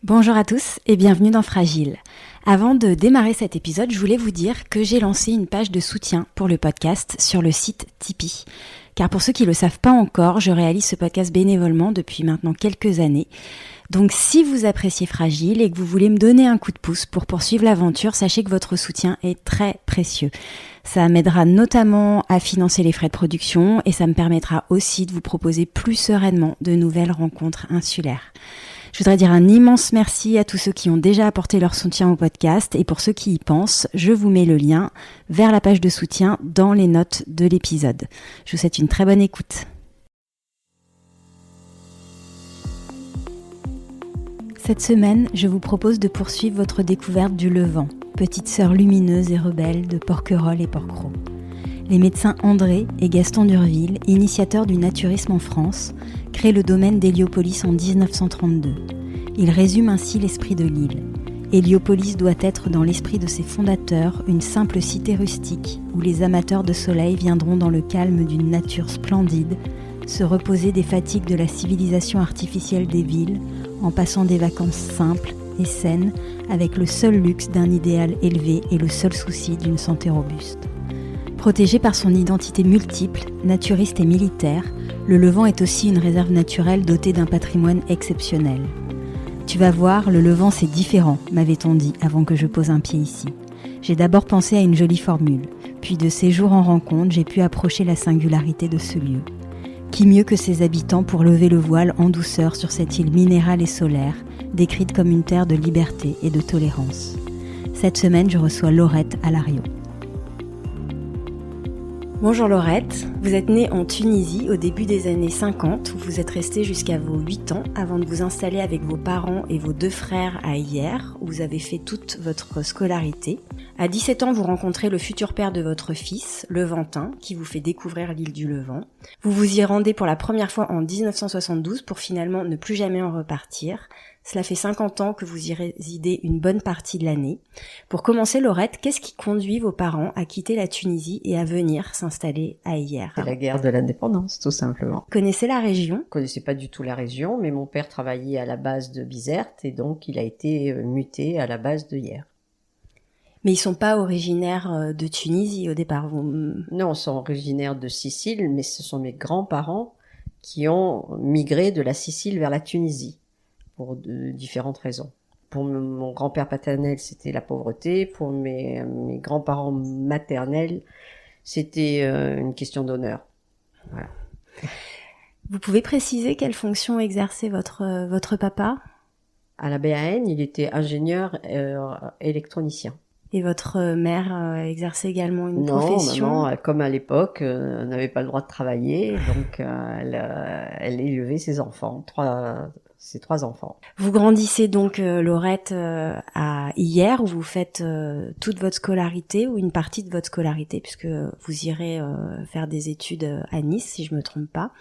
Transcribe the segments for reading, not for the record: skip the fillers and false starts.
Bonjour à tous et bienvenue dans Fragile. Avant de démarrer cet épisode, je voulais vous dire que j'ai lancé une page de soutien pour le podcast sur le site Tipeee. Car pour ceux qui ne le savent pas encore, je réalise ce podcast bénévolement depuis maintenant quelques années. Donc si vous appréciez Fragile et que vous voulez me donner un coup de pouce pour poursuivre l'aventure, sachez que votre soutien est très précieux. Ça m'aidera notamment à financer les frais de production et ça me permettra aussi de vous proposer plus sereinement de nouvelles rencontres insulaires. Je voudrais dire un immense merci à tous ceux qui ont déjà apporté leur soutien au podcast et pour ceux qui y pensent, je vous mets le lien vers la page de soutien dans les notes de l'épisode. Je vous souhaite une très bonne écoute. Cette semaine, je vous propose de poursuivre votre découverte du Levant, petite sœur lumineuse et rebelle de Porquerolles et Porquerolles. Les médecins André et Gaston Durville, initiateurs du naturisme en France, créent le domaine d'Héliopolis en 1932. Ils résument ainsi l'esprit de l'île. Héliopolis doit être dans l'esprit de ses fondateurs une simple cité rustique où les amateurs de soleil viendront dans le calme d'une nature splendide, se reposer des fatigues de la civilisation artificielle des villes en passant des vacances simples et saines avec le seul luxe d'un idéal élevé et le seul souci d'une santé robuste. Protégé par son identité multiple, naturiste et militaire, le Levant est aussi une réserve naturelle dotée d'un patrimoine exceptionnel. Tu vas voir, le Levant c'est différent, m'avait-on dit avant que je pose un pied ici. J'ai d'abord pensé à une jolie formule, puis de séjour en rencontre, j'ai pu approcher la singularité de ce lieu. Qui mieux que ses habitants pour lever le voile en douceur sur cette île minérale et solaire, décrite comme une terre de liberté et de tolérance. Cette semaine, je reçois Laurette Alario. Bonjour Laurette, vous êtes née en Tunisie au début des années 50, où vous êtes restée jusqu'à vos 8 ans avant de vous installer avec vos parents et vos 2 frères à Hyères, où vous avez fait toute votre scolarité. À 17 ans, vous rencontrez le futur père de votre fils, Levantin, qui vous fait découvrir l'île du Levant. Vous vous y rendez pour la première fois en 1972 pour finalement ne plus jamais en repartir. Cela fait 50 ans que vous y résidez une bonne partie de l'année. Pour commencer, Laurette, qu'est-ce qui conduit vos parents à quitter la Tunisie et à venir s'installer à Hyères ? C'est la guerre de l'indépendance, tout simplement. Vous connaissez la région ? Je connaissais pas du tout la région, mais mon père travaillait à la base de Bizerte et donc il a été muté à la base de Hyères. Mais ils sont pas originaires de Tunisie au départ. Non, ils sont originaires de Sicile, mais ce sont mes grands-parents qui ont migré de la Sicile vers la Tunisie pour différentes raisons. Pour mon grand-père paternel, c'était la pauvreté. Pour mes grands-parents maternels, c'était une question d'honneur. Voilà. Vous pouvez préciser quelle fonction exerçait votre papa ? À la BAN, il était ingénieur électronicien. Et votre mère exerçait également une profession ? Non, maman, comme à l'époque, n'avait pas le droit de travailler, donc elle élevait ses enfants, ses 3 enfants. Vous grandissez donc, Laurette, à Hyères, où vous faites toute votre scolarité, ou une partie de votre scolarité, puisque vous irez faire des études à Nice, si je me trompe pas.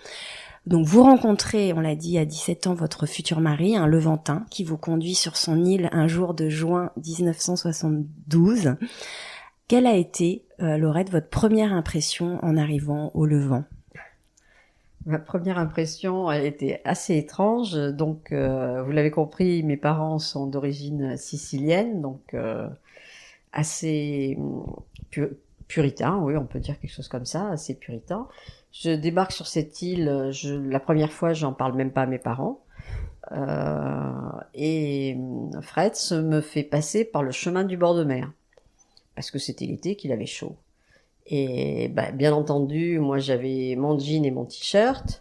Donc vous rencontrez, on l'a dit, à 17 ans, votre futur mari, un Levantin, qui vous conduit sur son île un jour de juin 1972. Quelle a été, Laurette, votre première impression en arrivant au Levant ? Ma première impression, elle était assez étrange. Donc, vous l'avez compris, mes parents sont d'origine sicilienne, donc assez puritain, oui, on peut dire quelque chose comme ça, assez puritain. Je débarque sur cette île, la première fois, j'en parle même pas à mes parents. Et Fretz me fait passer par le chemin du bord de mer, parce que c'était l'été, qu'il avait chaud. Et bien entendu, moi j'avais mon jean et mon t-shirt,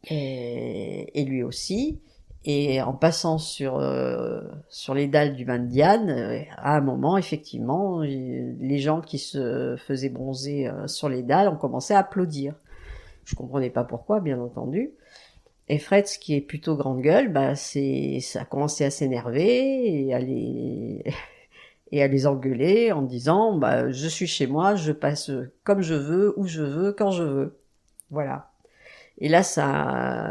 et lui aussi. Et en passant sur les dalles du bain de Diane, à un moment, effectivement, les gens qui se faisaient bronzer sur les dalles ont commencé à applaudir. Je comprenais pas pourquoi, bien entendu. Et Fretz, qui est plutôt grande gueule, ça a commencé à s'énerver et à les engueuler en disant je suis chez moi, je passe comme je veux, où je veux, quand je veux. Voilà. Et là,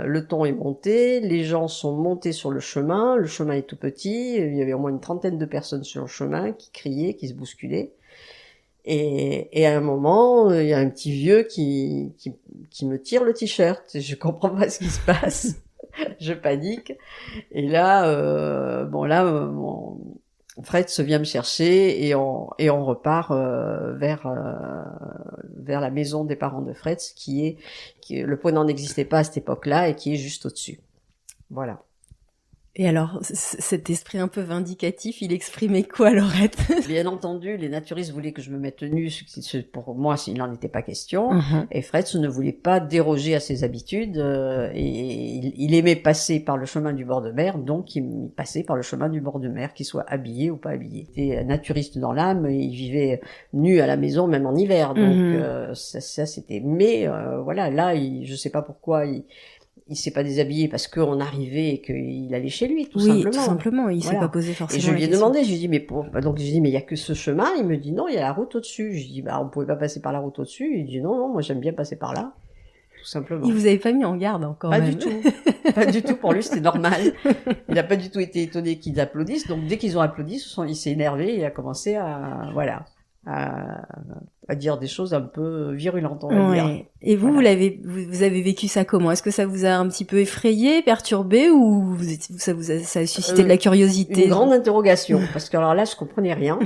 le ton est monté, les gens sont montés sur le chemin est tout petit, il y avait au moins une 30aine de personnes sur le chemin qui criaient, qui se bousculaient. Et à un moment, il y a un petit vieux qui me tire le t-shirt. Je comprends pas ce qui se passe. je panique. Et là, mon Fred se vient me chercher et on repart vers la maison des parents de Fred, le Ponant n'existait pas à cette époque-là et qui est juste au-dessus. Voilà. Et alors, cet esprit un peu vindicatif, il exprimait quoi, Laurette? Bien entendu, les naturistes voulaient que je me mette nue, pour moi, il n'en était pas question. Et Fred ne voulait pas déroger à ses habitudes, et il aimait passer par le chemin du bord de mer, donc il passait par le chemin du bord de mer, qu'il soit habillé ou pas habillé. Il était naturiste dans l'âme, il vivait nu à la maison, même en hiver, donc ça c'était... Mais voilà, là, je sais pas pourquoi il s'est pas déshabillé parce qu'on arrivait et qu'il allait chez lui, tout simplement. Oui, tout simplement. Il s'est pas posé forcément. Et je lui ai demandé, je lui ai dit, donc j'ai dit, mais il y a que ce chemin. Il me dit, non, il y a la route au-dessus. Je lui ai dit, on pouvait pas passer par la route au-dessus. Il dit, non, moi j'aime bien passer par là. Tout simplement. Il vous avait pas mis en garde encore pas même. Du tout. Pas du tout. Pour lui, c'était normal. Il n'a pas du tout été étonné qu'ils applaudissent. Donc dès qu'ils ont applaudi, il s'est énervé et il a commencé à dire des choses un peu virulentes, on va dire. Et vous, voilà. vous avez vécu ça comment? Est-ce que ça vous a un petit peu effrayé, perturbé, ou ça a suscité de la curiosité? Une grande interrogation, parce que alors là, je comprenais rien.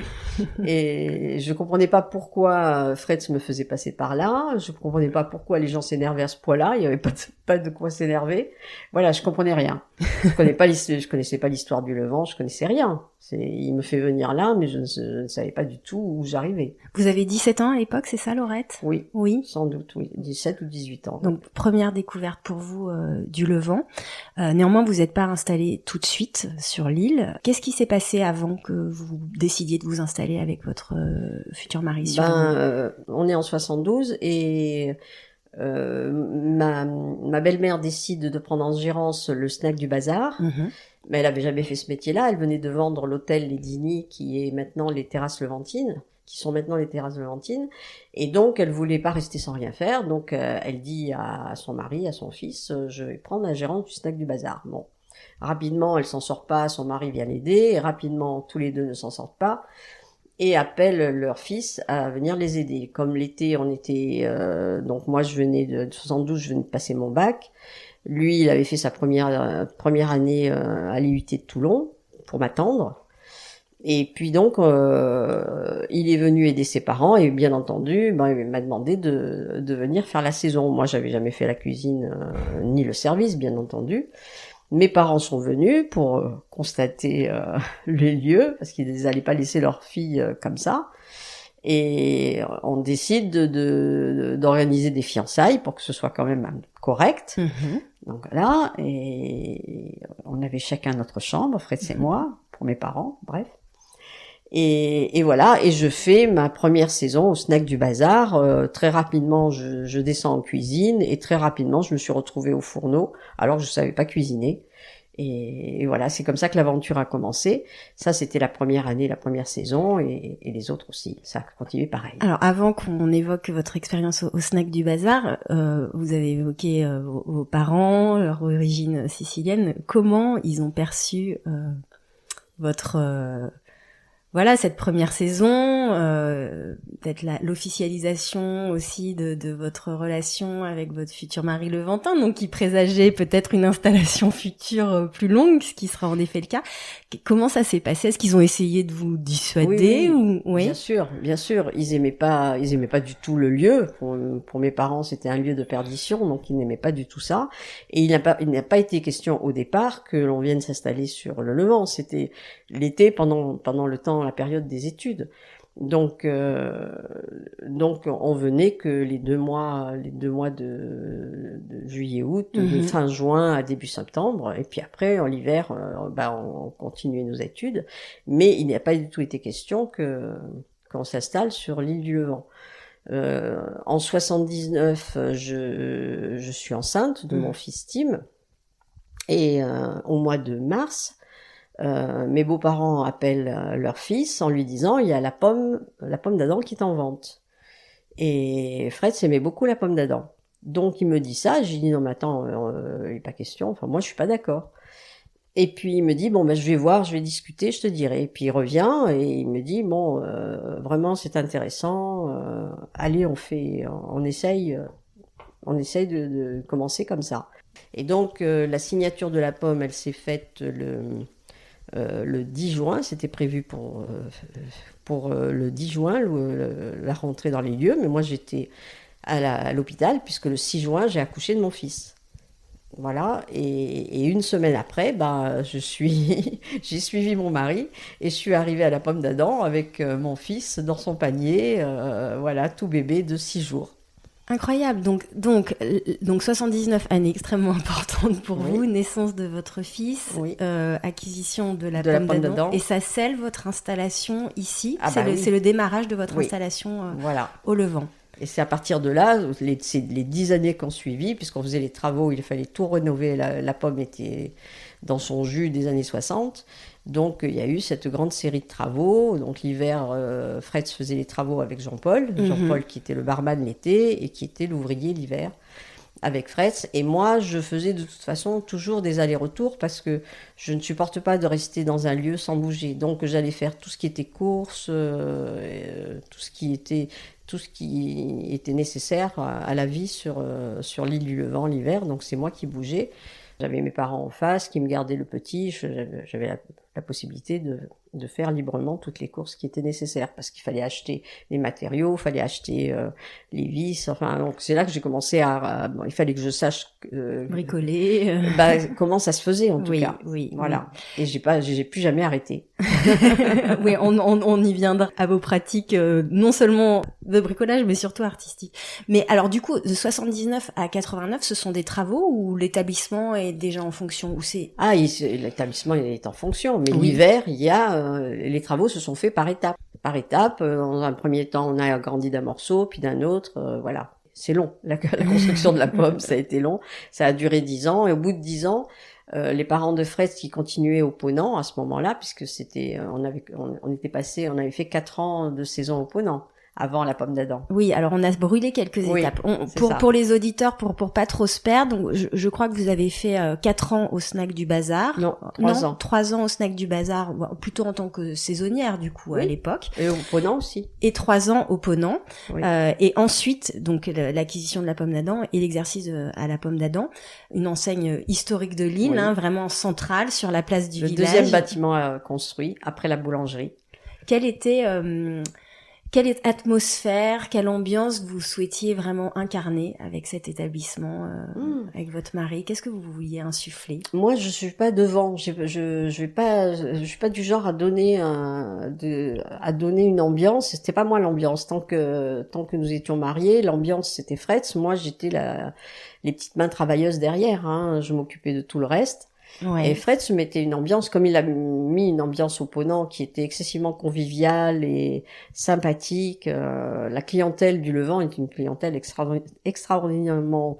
Et je comprenais pas pourquoi Fred me faisait passer par là. Je comprenais pas pourquoi les gens s'énervaient à ce point-là. Il y avait pas de quoi s'énerver. Voilà, je comprenais rien. Je connaissais pas l'histoire du Levant, je connaissais rien. Il me fait venir là, mais je ne savais pas du tout où j'arrivais. Vous avez 17 ans à l'époque, c'est ça, Laurette? Oui. Oui. Sans doute, oui. 17 ou 18 ans. Donc, première découverte pour vous du Levant. Néanmoins, vous n'êtes pas installé tout de suite sur l'île. Qu'est-ce qui s'est passé avant que vous décidiez de vous installer avec votre futur mari sur l'île? On est en 72 et ma belle-mère décide de prendre en gérance le snack du bazar. Mais elle avait jamais fait ce métier-là. Elle venait de vendre l'hôtel Les Digny, qui est maintenant les Terrasses Levantines, qui sont maintenant les Terrasses Levantines. Et donc, elle voulait pas rester sans rien faire. Donc, elle dit à son mari, à son fils, je vais prendre la gérance du snack du bazar. Bon. Rapidement, elle s'en sort pas, son mari vient l'aider. Et rapidement, tous les deux ne s'en sortent pas. Et appellent leur fils à venir les aider. Comme l'été, on était... donc, moi, je venais de 72, je venais de passer mon bac. Lui, il avait fait sa première année à l'IUT de Toulon pour m'attendre. Et puis donc, il est venu aider ses parents et bien entendu, il m'a demandé de venir faire la saison. Moi, j'avais jamais fait la cuisine ni le service, bien entendu. Mes parents sont venus pour constater les lieux parce qu'ils n'allaient pas laisser leur fille comme ça. Et on décide d'organiser des fiançailles pour que ce soit quand même correct. Donc là, et on avait chacun notre chambre, Fred et moi, pour mes parents, bref. Et voilà, et je fais ma première saison au snack du bazar. Très rapidement, je descends en cuisine et très rapidement, je me suis retrouvée au fourneau alors que je savais pas cuisiner. Et voilà, c'est comme ça que l'aventure a commencé. Ça, c'était la première année, la première saison, et les autres aussi. Ça a continué pareil. Alors, avant qu'on évoque votre expérience au snack du bazar, vous avez évoqué vos parents, leur origine sicilienne. Comment ils ont perçu votre... Voilà, cette première saison, peut-être l'officialisation aussi de votre relation avec votre futur mari levantin, donc qui présageait peut-être une installation future plus longue, ce qui sera en effet le cas. Comment ça s'est passé? Est-ce qu'ils ont essayé de vous dissuader? Oui. Bien sûr. Ils aimaient pas du tout le lieu. Pour mes parents, c'était un lieu de perdition, donc ils n'aimaient pas du tout ça. Et il n'a pas été question au départ que l'on vienne s'installer sur le Levant. C'était l'été pendant le temps, la période des études. Donc on venait que les deux mois de juillet-août, de fin juin à début septembre, et puis après en l'hiver, on continuait nos études, mais il n'y a pas du tout été question qu'on s'installe sur l'île du Levant. En 79, je suis enceinte de mon fils Tim, et au mois de mars, mes beaux-parents appellent leur fils en lui disant il y a la pomme d'Adam qui est en vente. Et Fred aimait beaucoup la pomme d'Adam. Donc il me dit ça, j'ai dit non mais attends, il n'est pas question, enfin moi je suis pas d'accord. Et puis il me dit je vais voir, je vais discuter, je te dirai. Et puis il revient et il me dit vraiment c'est intéressant, allez on essaye de commencer comme ça. Et donc, la signature de la pomme, elle s'est faite le 10 juin. C'était prévu pour le 10 juin, la rentrée dans les lieux. Mais moi, j'étais à l'hôpital, puisque le 6 juin, j'ai accouché de mon fils. Voilà, et une semaine après, j'ai suivi mon mari et je suis arrivée à la Pomme d'Adam avec mon fils dans son panier, voilà, tout bébé de 6 jours. Incroyable. Donc 79 années extrêmement importantes pour vous, naissance de votre fils, acquisition de la Pomme d'Adam. Et ça scelle votre installation ici. C'est le démarrage de votre installation au Levant. Et c'est à partir de là, les 10 années qu'on suivit, puisqu'on faisait les travaux, il fallait tout rénover, la pomme était dans son jus des années 60. Donc il y a eu cette grande série de travaux. Donc l'hiver, Fretz faisait les travaux avec Jean-Paul, Jean-Paul qui était le barman l'été et qui était l'ouvrier l'hiver avec Fretz. Et moi, je faisais de toute façon toujours des allers-retours parce que je ne supporte pas de rester dans un lieu sans bouger. Donc j'allais faire tout ce qui était course, tout ce qui était nécessaire à la vie sur l'île du Levant l'hiver. Donc c'est moi qui bougeais. J'avais mes parents en face qui me gardaient le petit. J'avais la possibilité de faire librement toutes les courses qui étaient nécessaires parce qu'il fallait acheter les matériaux, il fallait acheter les vis. Enfin, donc c'est là que j'ai commencé il fallait que je sache bricoler, comment ça se faisait en tout cas. Oui, voilà. Oui. Et j'ai plus jamais arrêté. Oui, on y viendra à vos pratiques, non seulement de bricolage, mais surtout artistiques. Mais alors du coup, de 79 à 89, ce sont des travaux où l'établissement est déjà en fonction, ou c'est... Ah, l'établissement est en fonction, mais l'hiver, les travaux se sont faits par étapes. Par étapes, dans un premier temps, on a agrandi d'un morceau, puis d'un autre, voilà. C'est long, la construction de la pomme, ça a été long. Ça a duré 10 ans, et au bout de 10 ans, les parents de Fretz qui continuaient au Ponant à ce moment-là, puisque on avait fait 4 ans de saison au Ponant avant la Pomme d'Adam. Oui, alors on a brûlé quelques étapes. Pour les auditeurs, pour pas trop se perdre, donc je crois que vous avez fait 4 ans au Snack du Bazar. Non, 3 ans. 3 ans au Snack du Bazar, plutôt en tant que saisonnière du coup à l'époque. Et au Ponant aussi. Et 3 ans au Ponant. Et ensuite, donc l'acquisition de la Pomme d'Adam et l'exercice à la Pomme d'Adam, une enseigne historique de l'île, vraiment centrale sur la place du village. Le deuxième bâtiment construit après la boulangerie. Quelle atmosphère, quelle ambiance vous souhaitiez vraiment incarner avec cet établissement, avec votre mari? Qu'est-ce que vous vouliez insuffler? Moi, je suis pas devant. Je suis pas du genre à donner une ambiance. C'était pas moi l'ambiance. Tant que nous étions mariés, l'ambiance c'était Fretz. Moi, j'étais les petites mains travailleuses derrière. Je m'occupais de tout le reste. Ouais. Et Fretz mettait une ambiance, comme il a mis une ambiance au Ponant qui était excessivement conviviale et sympathique. La clientèle du Levant est une clientèle extraordinairement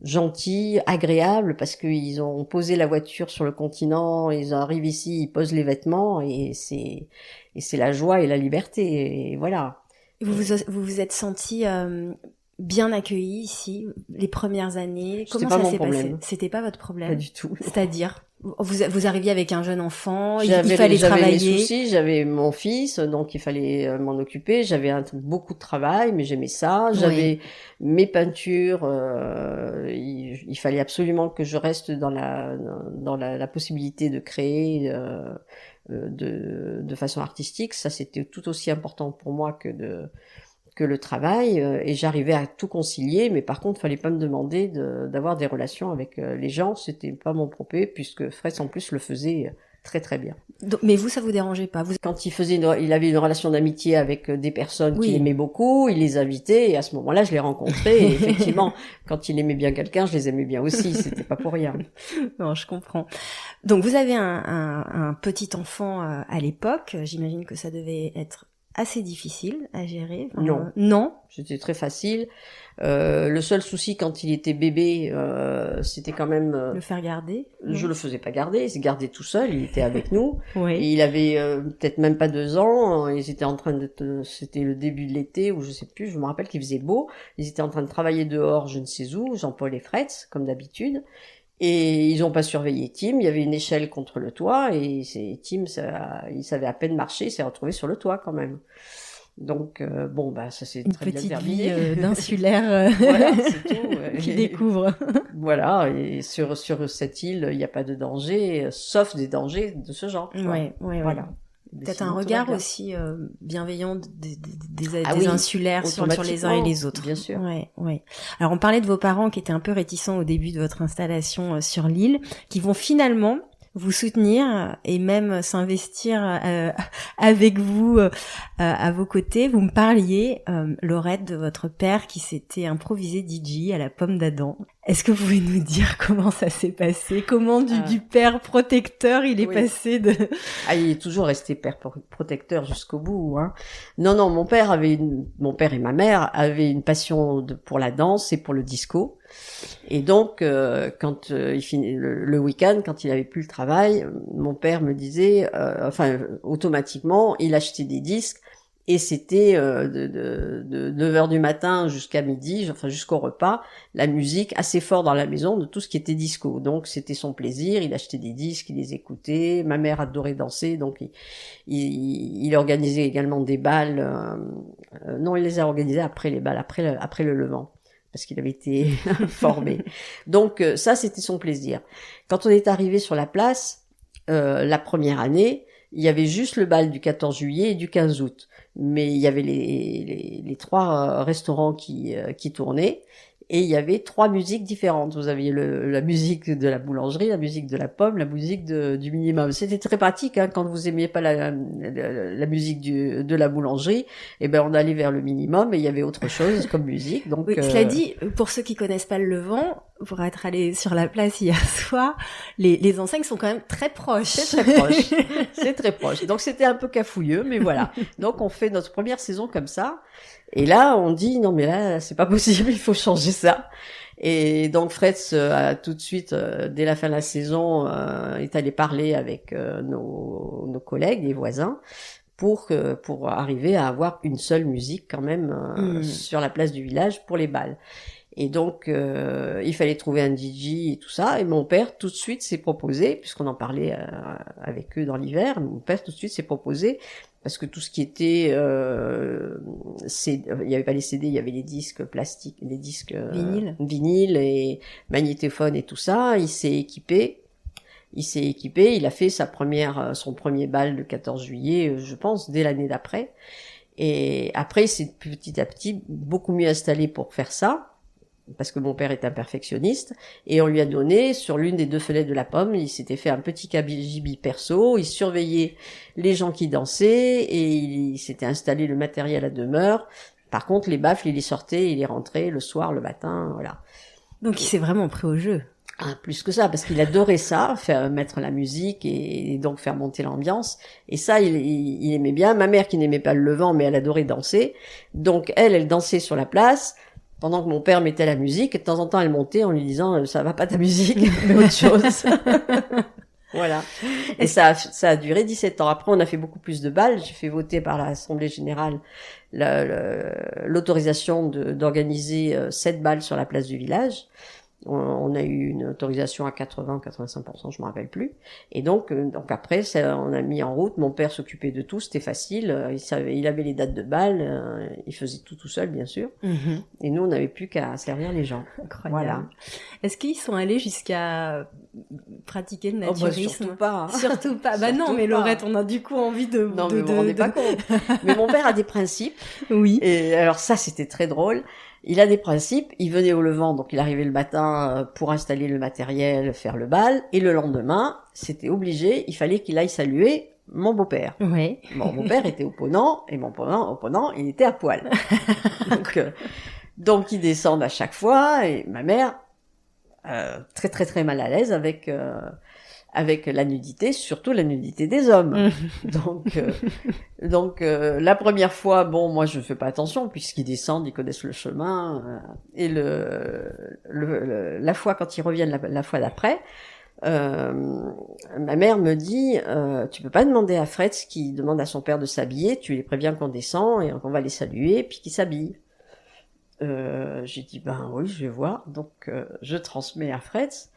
gentille, agréable, parce qu'ils ont posé la voiture sur le continent, ils arrivent ici, ils posent les vêtements, et c'est la joie et la liberté, et voilà. Vous vous êtes senti bien accueilli ici les premières années? Comment ça s'est passé? C'était pas votre problème? Pas du tout. C'est-à-dire, vous arriviez avec un jeune enfant, il fallait travailler. J'avais des soucis, j'avais mon fils, donc il fallait m'en occuper. J'avais beaucoup de travail, mais j'aimais ça. J'avais mes peintures. Il fallait absolument que je reste dans la possibilité de créer de façon artistique. Ça, c'était tout aussi important pour moi que le travail, et j'arrivais à tout concilier, mais par contre, fallait pas me demander d'avoir des relations avec les gens, c'était pas mon propos, puisque Fretz en plus le faisait très très bien. Donc, mais vous, ça vous dérangeait pas? Quand il avait une relation d'amitié avec des personnes qu'il aimait beaucoup, il les invitait, et à ce moment-là, je les rencontrais, et effectivement, quand il aimait bien quelqu'un, je les aimais bien aussi, c'était pas pour rien. Non, je comprends. Donc, vous avez un petit enfant à l'époque, j'imagine que ça devait être assez difficile à gérer. Non, c'était très facile. Le seul souci quand il était bébé, c'était quand même le faire garder. Je le faisais pas garder, il s'est gardé tout seul, il était avec nous. Oui. Et il avait peut-être même pas 2 ans, ils étaient en train c'était le début de l'été, ou je sais plus, je me rappelle qu'il faisait beau, ils étaient en train de travailler dehors, je ne sais où, Jean-Paul et Fretz, comme d'habitude. Et ils ont pas surveillé Tim, il y avait une échelle contre le toit, et Tim, il savait à peine marcher, il s'est retrouvé sur le toit quand même. Donc ça s'est une très bien petite terminé. vie d'insulaire Voilà, c'est tout. qui découvre. Voilà, et sur cette île, il n'y a pas de danger, sauf des dangers de ce genre. Ouais. Voilà. Mais Peut-être un sinon, tout regard va bien. aussi bienveillant des Oui, insulaires sur les uns et les autres. Bien sûr. Ouais. Alors on parlait de vos parents qui étaient un peu réticents au début de votre installation sur l'île, qui vont finalement vous soutenir et même s'investir avec vous à vos côtés. Vous me parliez, Laurette, de votre père qui s'était improvisé DJ à la Pomme d'Adam. Est-ce que vous pouvez nous dire comment ça s'est passé? Comment du père protecteur il est passé de... il est toujours resté père protecteur jusqu'au bout. Hein. Non, mon père et ma mère avaient une passion pour la danse et pour le disco. Et donc, quand il finit le week-end, quand il avait plus le travail, mon père me disait, automatiquement, il achetait des disques et c'était de 9h du matin jusqu'à midi, jusqu'au repas, la musique assez fort dans la maison de tout ce qui était disco. Donc c'était son plaisir, il achetait des disques, il les écoutait. Ma mère adorait danser, donc il organisait également des bals. Non, il les a organisés après les balles, après le Levant, parce qu'il avait été formé. Donc ça, c'était son plaisir. Quand on est arrivé sur la place, la première année, il y avait juste le bal du 14 juillet et du 15 août. Mais il y avait les trois restaurants qui tournaient, et il y avait trois musiques différentes. Vous aviez la musique de la boulangerie, la musique de la pomme, la musique du minimum. C'était très pratique, hein, quand vous aimiez pas la musique de la boulangerie, et ben on allait vers le minimum et il y y avait autre chose comme musique. Donc oui, cela dit, pour ceux qui connaissent pas le Levant, pour être allé sur la place hier soir, les enseignes sont quand même très proches. C'est très proche. C'est très proche. Donc c'était un peu cafouilleux, mais voilà. Donc on fait notre première saison comme ça. Et là, on dit, non mais là, c'est pas possible, il faut changer ça. Et donc Fretz a tout de suite, dès la fin de la saison, est allé parler avec nos collègues, les voisins, pour arriver à avoir une seule musique quand même sur la place du village pour les bals. Et donc, il fallait trouver un DJ et tout ça. Et mon père, tout de suite, s'est proposé, puisqu'on en parlait avec eux dans l'hiver, mon père, tout de suite, s'est proposé, parce que tout ce qui était... il n'y avait pas les CD, il y avait les disques plastiques, les disques vinyles et magnétophones et tout ça. Il s'est équipé, il a fait son premier bal le 14 juillet, je pense, dès l'année d'après. Et après, il s'est petit à petit beaucoup mieux installé pour faire ça, parce que mon père est un perfectionniste, et on lui a donné, sur l'une des deux fenêtres de la pomme, il s'était fait un petit cabibi perso, il surveillait les gens qui dansaient, et il s'était installé le matériel à demeure. Par contre, les baffles, il les sortait, il les rentrait le soir, le matin, voilà. Donc il s'est vraiment pris au jeu. Ah, plus que ça, parce qu'il adorait ça, mettre la musique et donc faire monter l'ambiance. Et ça, il aimait bien. Ma mère, qui n'aimait pas le Levant, mais elle adorait danser. Donc elle dansait sur la place, pendant que mon père mettait la musique. Et de temps en temps, elle montait en lui disant, ça va pas ta musique, mais autre chose. Voilà. Et ça a duré 17 ans. Après, on a fait beaucoup plus de balles. J'ai fait voter par l'Assemblée Générale l'autorisation d'organiser 7 balles sur la place du village. On a eu une autorisation à 80-85%, je me rappelle plus. Et donc après, on a mis en route. Mon père s'occupait de tout, c'était facile. Il avait les dates de bal, il faisait tout seul, bien sûr. Mm-hmm. Et nous, on n'avait plus qu'à servir les gens. Incroyable. Voilà. Est-ce qu'ils sont allés jusqu'à pratiquer le naturisme? Surtout pas. Hein. Surtout pas. Bah non, mais Laurette, on a du coup envie de... Non, mais vous vous rendez pas compte. Mais mon père a des principes. Oui. Et alors ça, c'était très drôle. Il a des principes, il venait au Levant, donc il arrivait le matin pour installer le matériel, faire le bal, et le lendemain, c'était obligé, il fallait qu'il aille saluer mon beau-père. Oui. Mon beau-père était au Ponant, et mon opponent, il était à poil. Donc ils descendent à chaque fois, et ma mère, très très très mal à l'aise avec la nudité, surtout la nudité des hommes. Donc la première fois, moi je fais pas attention puisqu'ils descendent, ils connaissent le chemin. Et la fois quand ils reviennent la fois d'après, ma mère me dit, tu peux pas demander à Fretz qui demande à son père de s'habiller, tu les préviens qu'on descend et qu'on va les saluer puis qu'ils s'habillent. J'ai dit oui, je vais voir. Donc je transmets à Fretz,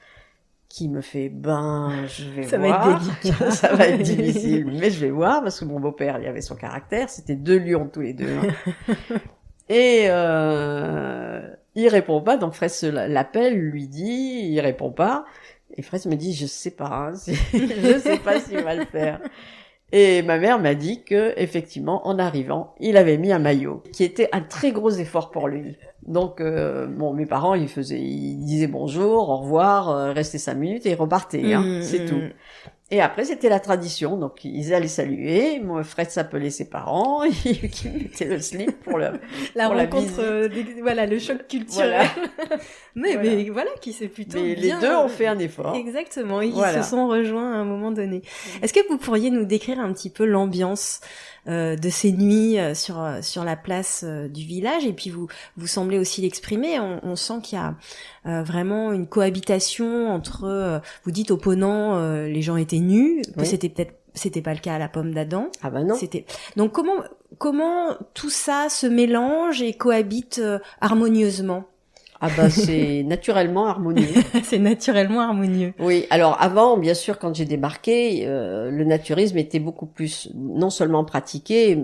qui me fait, je vais ça voir. Va être délicat. Ça va être difficile, mais je vais voir, parce que mon beau-père, il avait son caractère, c'était 2 lions tous les deux. Hein. Et il répond pas, donc Fraisse l'appelle, lui dit, il répond pas. Et Fraisse me dit, je sais pas, hein, je sais pas s'il va le faire. Et ma mère m'a dit que, effectivement, en arrivant, il avait mis un maillot, qui était un très gros effort pour lui. Donc, mes parents, ils disaient bonjour, au revoir, restaient 5 minutes et ils repartaient, hein, c'est tout. Et après, c'était la tradition, donc ils allaient saluer. Mon frère s'appelait ses parents, qui mettaient le slip pour la rencontre, voilà, le choc culturel. Voilà. mais voilà, qui s'est plutôt bien. Les deux ont fait un effort. Exactement, ils se sont rejoints à un moment donné. Est-ce que vous pourriez nous décrire un petit peu l'ambiance de ces nuits sur la place du village, et puis vous semblez aussi l'exprimer, on sent qu'il y a vraiment une cohabitation entre vous dites opponents, les gens étaient nus, oui. C'était pas le cas à la Pomme d'Adam. Ah bah non. Donc comment tout ça se mélange et cohabite harmonieusement? Ah bah c'est naturellement harmonieux. C'est naturellement harmonieux. Oui, alors avant, bien sûr, quand j'ai débarqué, le naturisme était beaucoup plus non seulement pratiqué,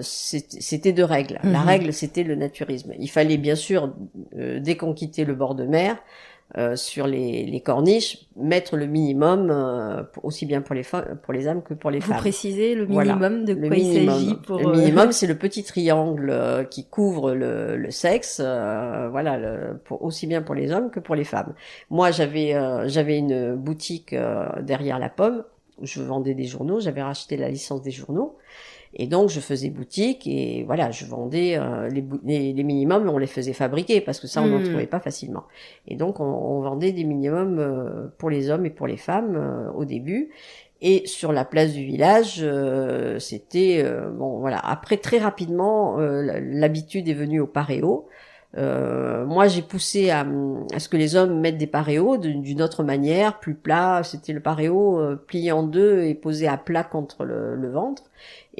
c'était 2 règles. La règle, c'était le naturisme. Il fallait bien sûr, dès qu'on quittait le bord de mer, sur les corniches, mettre le minimum, aussi bien pour les hommes que pour les femmes. Vous précisez le minimum, de quoi il s'agit pour... Le minimum, c'est le petit triangle qui couvre le sexe, aussi bien pour les hommes que pour les femmes. Moi, j'avais une boutique derrière la Pomme où je vendais des journaux, j'avais racheté la licence des journaux. Et donc, je faisais boutique et voilà, je vendais les minimums, on les faisait fabriquer parce que ça, on n'en trouvait pas facilement. Et donc, on vendait des minimums pour les hommes et pour les femmes au début. Et sur la place du village, c'était... Après, très rapidement, l'habitude est venue au paréo. Moi, j'ai poussé à ce que les hommes mettent des paréos d'une autre manière, plus plat. C'était le paréo plié en 2 et posé à plat contre le ventre.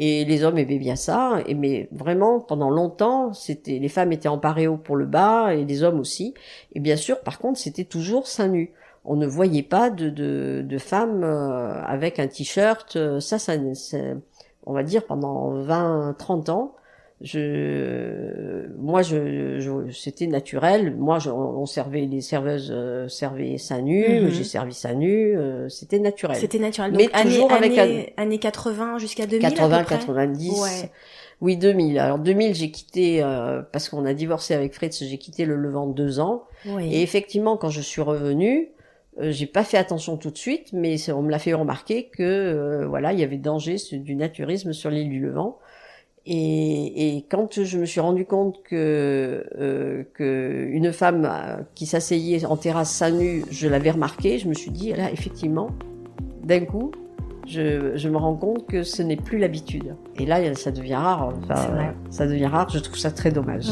Et les hommes aimaient bien ça. Mais vraiment, pendant longtemps, les femmes étaient en paréo pour le bas et les hommes aussi. Et bien sûr, par contre, c'était toujours seins nus. On ne voyait pas de femmes avec un t-shirt. Ça, on va dire pendant 20-30 ans. C'était naturel. Moi, les serveuses servaient seins nus, j'ai servi seins nus, c'était naturel. C'était naturel. Mais donc toujours années 80 jusqu'à 2000 80, à peu près. 90. Ouais. Oui, 2000. Alors 2000, j'ai quitté parce qu'on a divorcé avec Fritz, j'ai quitté le Levant 2 ans. Oui. Et effectivement, quand je suis revenue, j'ai pas fait attention tout de suite, mais on me l'a fait remarquer que il y avait danger du naturisme sur l'île du Levant. Et quand je me suis rendu compte que une femme qui s'asseyait en terrasse seins nus, je l'avais remarqué, je me suis dit là effectivement, d'un coup, je me rends compte que ce n'est plus l'habitude. Et là, ça devient rare. C'est vrai. Ça devient rare. Je trouve ça très dommage.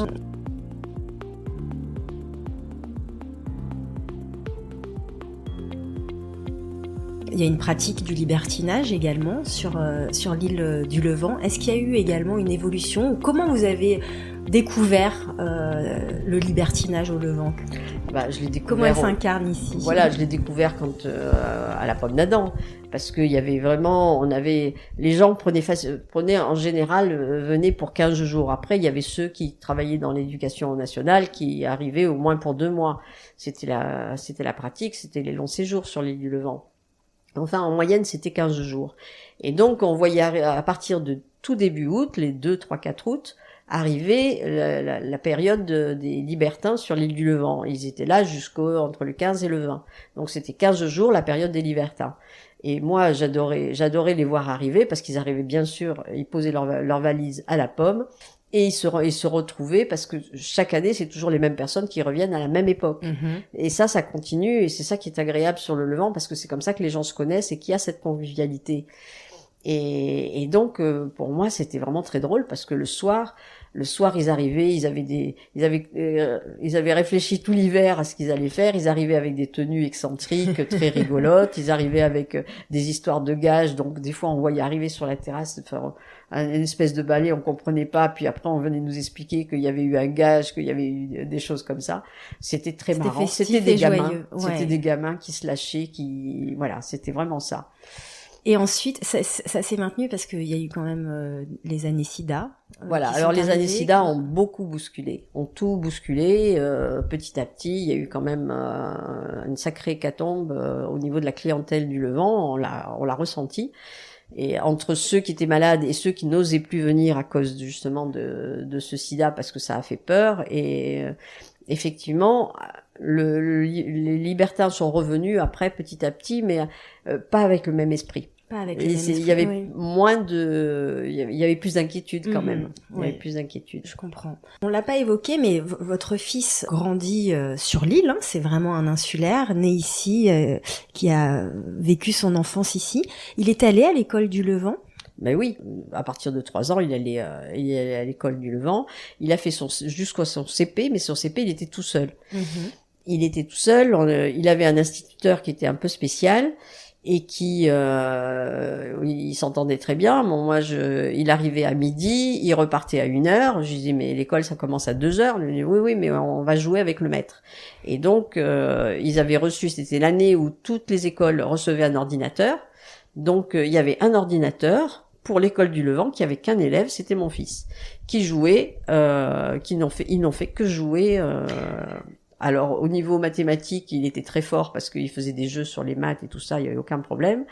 Il y a une pratique du libertinage également sur l'île du Levant. Est-ce qu'il y a eu également une évolution? Comment vous avez découvert le libertinage au Levant? Je l'ai découvert. Comment elle s'incarne ici? Voilà, je l'ai découvert quand à la Pomme d'Adam, parce qu'il y avait vraiment, les gens prenaient en général, venaient pour 15 jours. Après, il y avait ceux qui travaillaient dans l'éducation nationale qui arrivaient au moins pour 2 mois. C'était la pratique, c'était les longs séjours sur l'île du Levant. Enfin, en moyenne, c'était 15 jours. Et donc, on voyait à partir de tout début août, les 2, 3, 4 août, arriver la période des libertins sur l'île du Levant. Ils étaient là entre le 15 et le 20. Donc, c'était 15 jours, la période des libertins. Et moi, j'adorais les voir arriver parce qu'ils arrivaient bien sûr, ils posaient leur valise à la Pomme. Et ils se retrouvaient parce que chaque année, c'est toujours les mêmes personnes qui reviennent à la même époque. Et ça continue et c'est ça qui est agréable sur le Levant parce que c'est comme ça que les gens se connaissent et qu'il y a cette convivialité. Et donc, pour moi, c'était vraiment très drôle parce que le soir, ils arrivaient, ils avaient réfléchi tout l'hiver à ce qu'ils allaient faire. Ils arrivaient avec des tenues excentriques, très rigolotes. Ils arrivaient avec des histoires de gages. Donc, des fois, on voyait arriver sur la terrasse, faire une espèce de balai, on comprenait pas. Puis après, on venait nous expliquer qu'il y avait eu un gage, qu'il y avait eu des choses comme ça. C'était très marrant. C'était des gamins. Ouais. C'était des gamins qui se lâchaient, voilà, c'était vraiment ça. Et ensuite, ça s'est maintenu parce qu'il y a eu quand même les années SIDA. Voilà, alors les années SIDA ont beaucoup bousculé, ont tout bousculé. Petit à petit, il y a eu quand même une sacrée hécatombe au niveau de la clientèle du Levant, on l'a ressenti. Et entre ceux qui étaient malades et ceux qui n'osaient plus venir à cause justement de ce SIDA parce que ça a fait peur. Et effectivement, les libertins sont revenus après petit à petit, mais pas avec le même esprit. Pas avec le même esprit, il y avait il y avait plus d'inquiétude quand même. Il y avait plus d'inquiétude. Je comprends. On l'a pas évoqué, mais votre fils grandit sur l'île. Hein, c'est vraiment un insulaire, né ici, qui a vécu son enfance ici. Il est allé à l'école du Levant. Ben oui, à partir de 3 ans, il allait à l'école du Levant. Il a fait jusqu'à son CP, mais son CP, il était tout seul. Il était tout seul. Il avait un instituteur qui était un peu spécial. Et qui il s'entendait très bien. Bon, moi il arrivait à midi, il repartait à 1h. Je lui disais mais l'école ça commence à 2h. Il me dit oui mais on va jouer avec le maître. Et donc ils avaient reçu, c'était l'année où toutes les écoles recevaient un ordinateur. Donc il y avait un ordinateur pour l'école du Levant qui avait qu'un élève, c'était mon fils, qui jouait ils n'ont fait que jouer alors, au niveau mathématique, il était très fort parce qu'il faisait des jeux sur les maths et tout ça, il n'y avait aucun problème.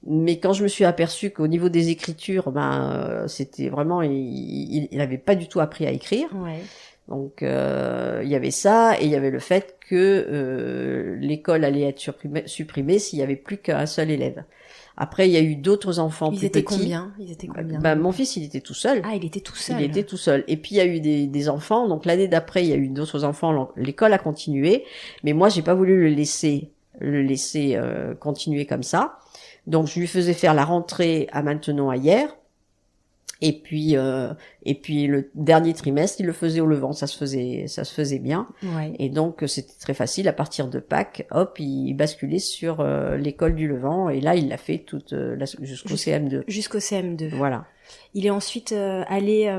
Mais quand je me suis aperçue qu'au niveau des écritures, c'était vraiment, il avait pas du tout appris à écrire. Ouais. Donc, il y avait ça et il y avait le fait que l'école allait être supprimée s'il y avait plus qu'un seul élève. Après, il y a eu d'autres enfants plus petits. Ils étaient combien? Mon fils, il était tout seul. Ah, il était tout seul. Il était tout seul. Et puis, il y a eu des enfants. Donc, l'année d'après, il y a eu d'autres enfants. L'école a continué. Mais moi, j'ai pas voulu le laisser continuer comme ça. Donc, je lui faisais faire la rentrée à Maintenon à hier. Et puis le dernier trimestre, il le faisait au Levant, ça se faisait bien. Ouais. Et donc c'était très facile. À partir de Pâques, hop, il basculait sur l'école du Levant. Et là, il l'a fait jusqu'au CM2. Jusqu'au CM2. Voilà. Il est ensuite allé,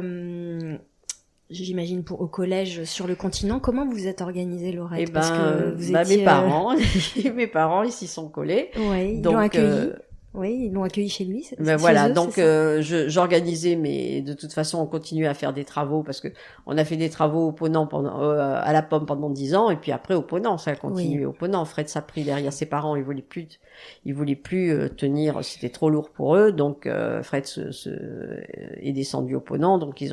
j'imagine, au collège sur le continent. Comment vous vous êtes organisé, Laurette? Parce que vous étiez... mes parents, ils s'y sont collés. Ouais, ils l'ont accueilli. Oui, ils l'ont accueilli chez lui. Voilà, donc j'organisais, mais de toute façon, on continuait à faire des travaux parce que on a fait des travaux au Ponant à la Pomme pendant 10 ans, et puis après au Ponant, ça a continué au Ponant. Fred Sapri derrière ses parents, ils voulaient plus tenir, c'était trop lourd pour eux, donc Fred est descendu au Ponant, donc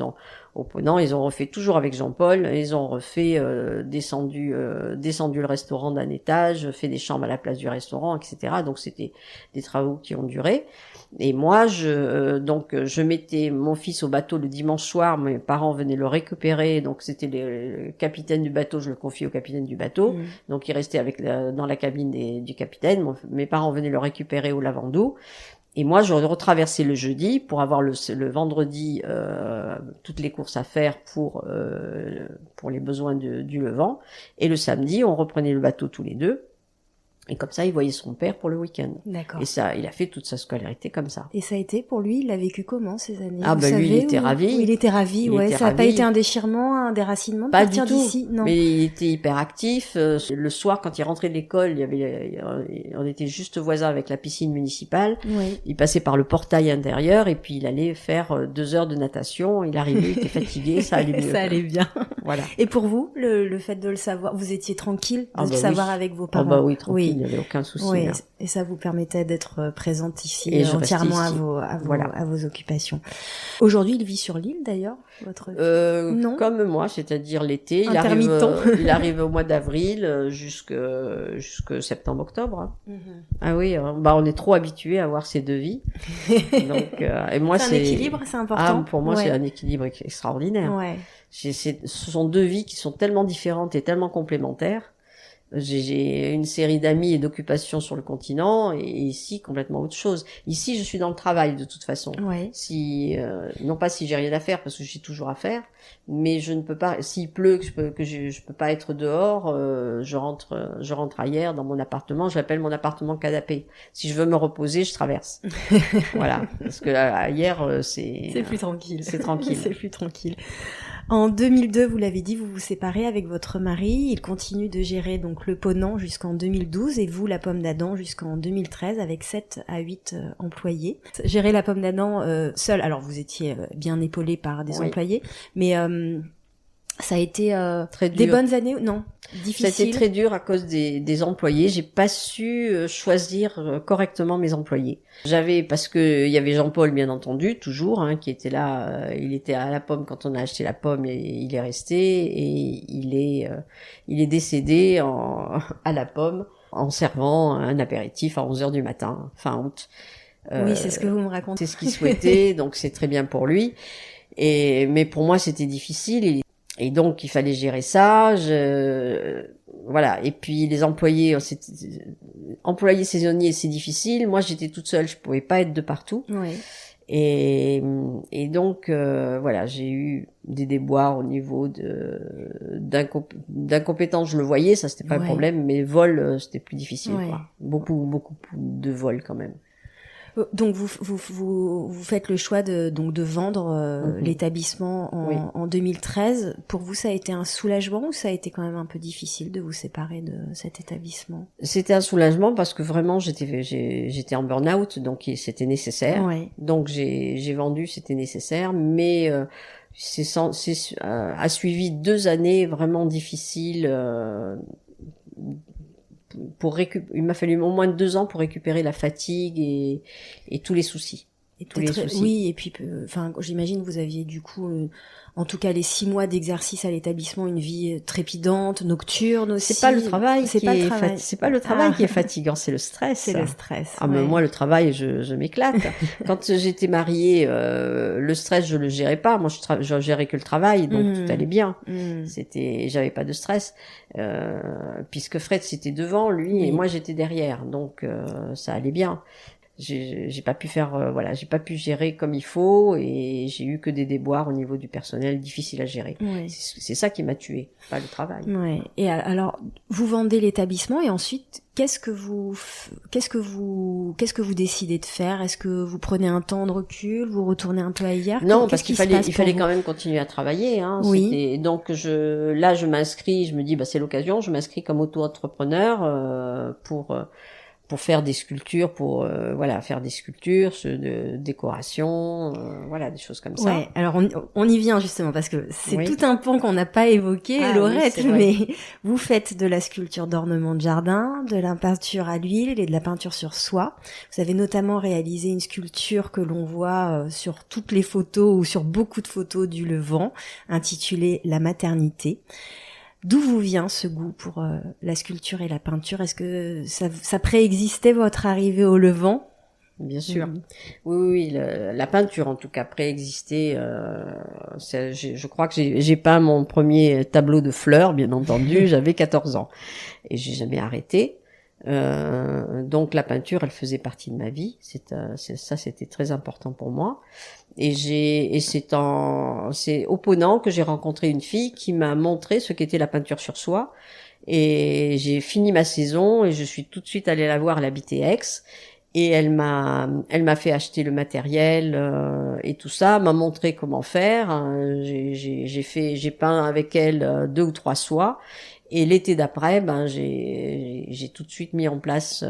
au Ponant, ils ont refait toujours avec Jean-Paul, ils ont refait descendu le restaurant d'un étage, fait des chambres à la place du restaurant, etc. Donc c'était des travaux qui ont duré. Et moi, je mettais mon fils au bateau le dimanche soir, mes parents venaient le récupérer, donc c'était le capitaine du bateau, je le confiais au capitaine du bateau, donc il restait dans la cabine du capitaine, mes parents venaient le récupérer au Lavandou. Et moi, je retraversais le jeudi pour avoir le vendredi toutes les courses à faire pour les besoins du Levant. Et le samedi, on reprenait le bateau tous les deux. Et comme ça, il voyait son père pour le week-end. D'accord. Et ça, il a fait toute sa scolarité comme ça. Et ça a été pour lui, il a vécu comment ces années? Lui, il était ravi. Il était ravi, ça n'a pas été un déchirement, un déracinement de pas partir du tout. d'ici, non. Mais il était hyper actif. Le soir, quand il rentrait de l'école, on était juste voisins avec la piscine municipale. Oui. Il passait par le portail intérieur et puis il allait faire 2 heures de natation. Il arrivait, il était fatigué, ça allait mieux. Ça allait bien. Voilà. Et pour vous, le fait de le savoir, vous étiez tranquille de le savoir avec vos parents? Oui, tranquille. Il n'y avait aucun souci. Oui, là. et ça vous permettait d'être présente ici et entièrement ici. À vos occupations. Aujourd'hui, il vit sur l'île d'ailleurs, votre non, comme moi, c'est-à-dire l'été. Intermittent. Il arrive au mois d'avril jusque septembre-octobre. Hein. Ah oui, on est trop habitués à voir ces devis. Donc, et moi, c'est un équilibre, c'est important. Pour moi, c'est un équilibre extraordinaire. Ouais. Ce sont 2 vies qui sont tellement différentes et tellement complémentaires J'ai une série d'amis et d'occupations sur le continent, et ici complètement autre chose. Ici, je suis dans le travail de toute façon. Ouais. Si non pas si j'ai rien à faire, parce que j'ai toujours à faire, mais je ne peux pas. S'il pleut, que je peux pas être dehors, je rentre ailleurs dans mon appartement. Je l'appelle mon appartement canapé. Si je veux me reposer, je traverse. Voilà, parce que ailleurs C'est plus tranquille. C'est tranquille. C'est plus tranquille. En 2002, vous l'avez dit, vous vous séparez avec votre mari. Il continue de gérer donc le Ponant jusqu'en 2012 et vous, la Pomme d'Adam, jusqu'en 2013 avec 7 à 8 employés. Gérer la Pomme d'Adam seul, alors vous étiez bien épaulé par des employés, mais ça a été très dur. Des bonnes années, non, difficile. Ça a été très dur à cause des employés. J'ai pas su choisir correctement mes employés. Parce que il y avait Jean-Paul, bien entendu, toujours, hein, qui était là. Il était à la Pomme quand on a acheté la Pomme, et il est resté, et il est décédé à la Pomme en servant un apéritif à 11h du matin, fin août. Oui, c'est ce que vous me racontez. C'est ce qu'il souhaitait, donc c'est très bien pour lui. Mais pour moi, c'était difficile. Et donc, il fallait gérer ça. Voilà. Et puis, les employés saisonniers, c'est difficile. Moi, j'étais toute seule. Je pouvais pas être de partout. Oui. Et donc, voilà, j'ai eu des déboires au niveau d'incompétence. Je le voyais, ça, c'était pas le problème. Mais vol, c'était plus difficile, quoi. Beaucoup de vols, quand même. Donc vous faites le choix de vendre l'établissement en 2013. Pour vous, ça a été un soulagement ou ça a été quand même un peu difficile de vous séparer de cet établissement? C'était un soulagement parce que vraiment j'étais en burn-out, donc c'était nécessaire. Ouais. Donc j'ai vendu, c'était nécessaire, mais a suivi 2 années vraiment difficiles. Il m'a fallu au moins 2 ans pour récupérer la fatigue et tous les soucis. Oui, et puis, j'imagine que vous aviez du coup, en tout cas les 6 mois d'exercice à l'établissement, une vie trépidante, nocturne aussi. C'est pas le travail qui est fatigant, c'est le stress. C'est le stress. Ah, mais moi, le travail, je m'éclate. Quand j'étais mariée, le stress, je le gérais pas. Moi, je gérais que le travail, donc tout allait bien. J'avais pas de stress, puisque Fred, c'était devant lui, et moi, j'étais derrière. Donc, ça allait bien. J'ai pas pu j'ai pas pu gérer comme il faut, et j'ai eu que des déboires au niveau du personnel difficiles à gérer. Ouais. C'est ça qui m'a tuée, pas le travail. Ouais. Et alors, vous vendez l'établissement et ensuite, qu'est-ce que vous décidez de faire? Est-ce que vous prenez un temps de recul, vous retournez un peu ailleurs? Non, parce qu'il fallait quand même continuer à travailler, hein. Oui. Donc je m'inscris, je me dis c'est l'occasion, je m'inscris comme auto-entrepreneur pour faire des sculptures, faire des sculptures, de décoration, des choses comme ça. Ouais, alors on y vient justement parce que c'est tout un pan qu'on n'a pas évoqué, Laurette, mais vous faites de la sculpture d'ornement de jardin, de la peinture à l'huile et de la peinture sur soie. Vous avez notamment réalisé une sculpture que l'on voit sur toutes les photos ou sur beaucoup de photos du Levant, intitulée La maternité. D'où vous vient ce goût pour la sculpture et la peinture? Est-ce que ça préexistait votre arrivée au Levant? Bien sûr. Oui, la peinture en tout cas préexistait. Je crois que j'ai peint mon premier tableau de fleurs, bien entendu. J'avais 14 ans et j'ai jamais arrêté. Donc la peinture, elle faisait partie de ma vie. C'était très important pour moi. Et c'est au Ponant que j'ai rencontré une fille qui m'a montré ce qu'était la peinture sur soie. Et j'ai fini ma saison et je suis tout de suite allée la voir, elle habitait Aix. Et elle m'a fait acheter le matériel et tout ça, m'a montré comment faire. J'ai peint avec elle 2 ou 3 soies. Et l'été d'après, j'ai tout de suite mis en place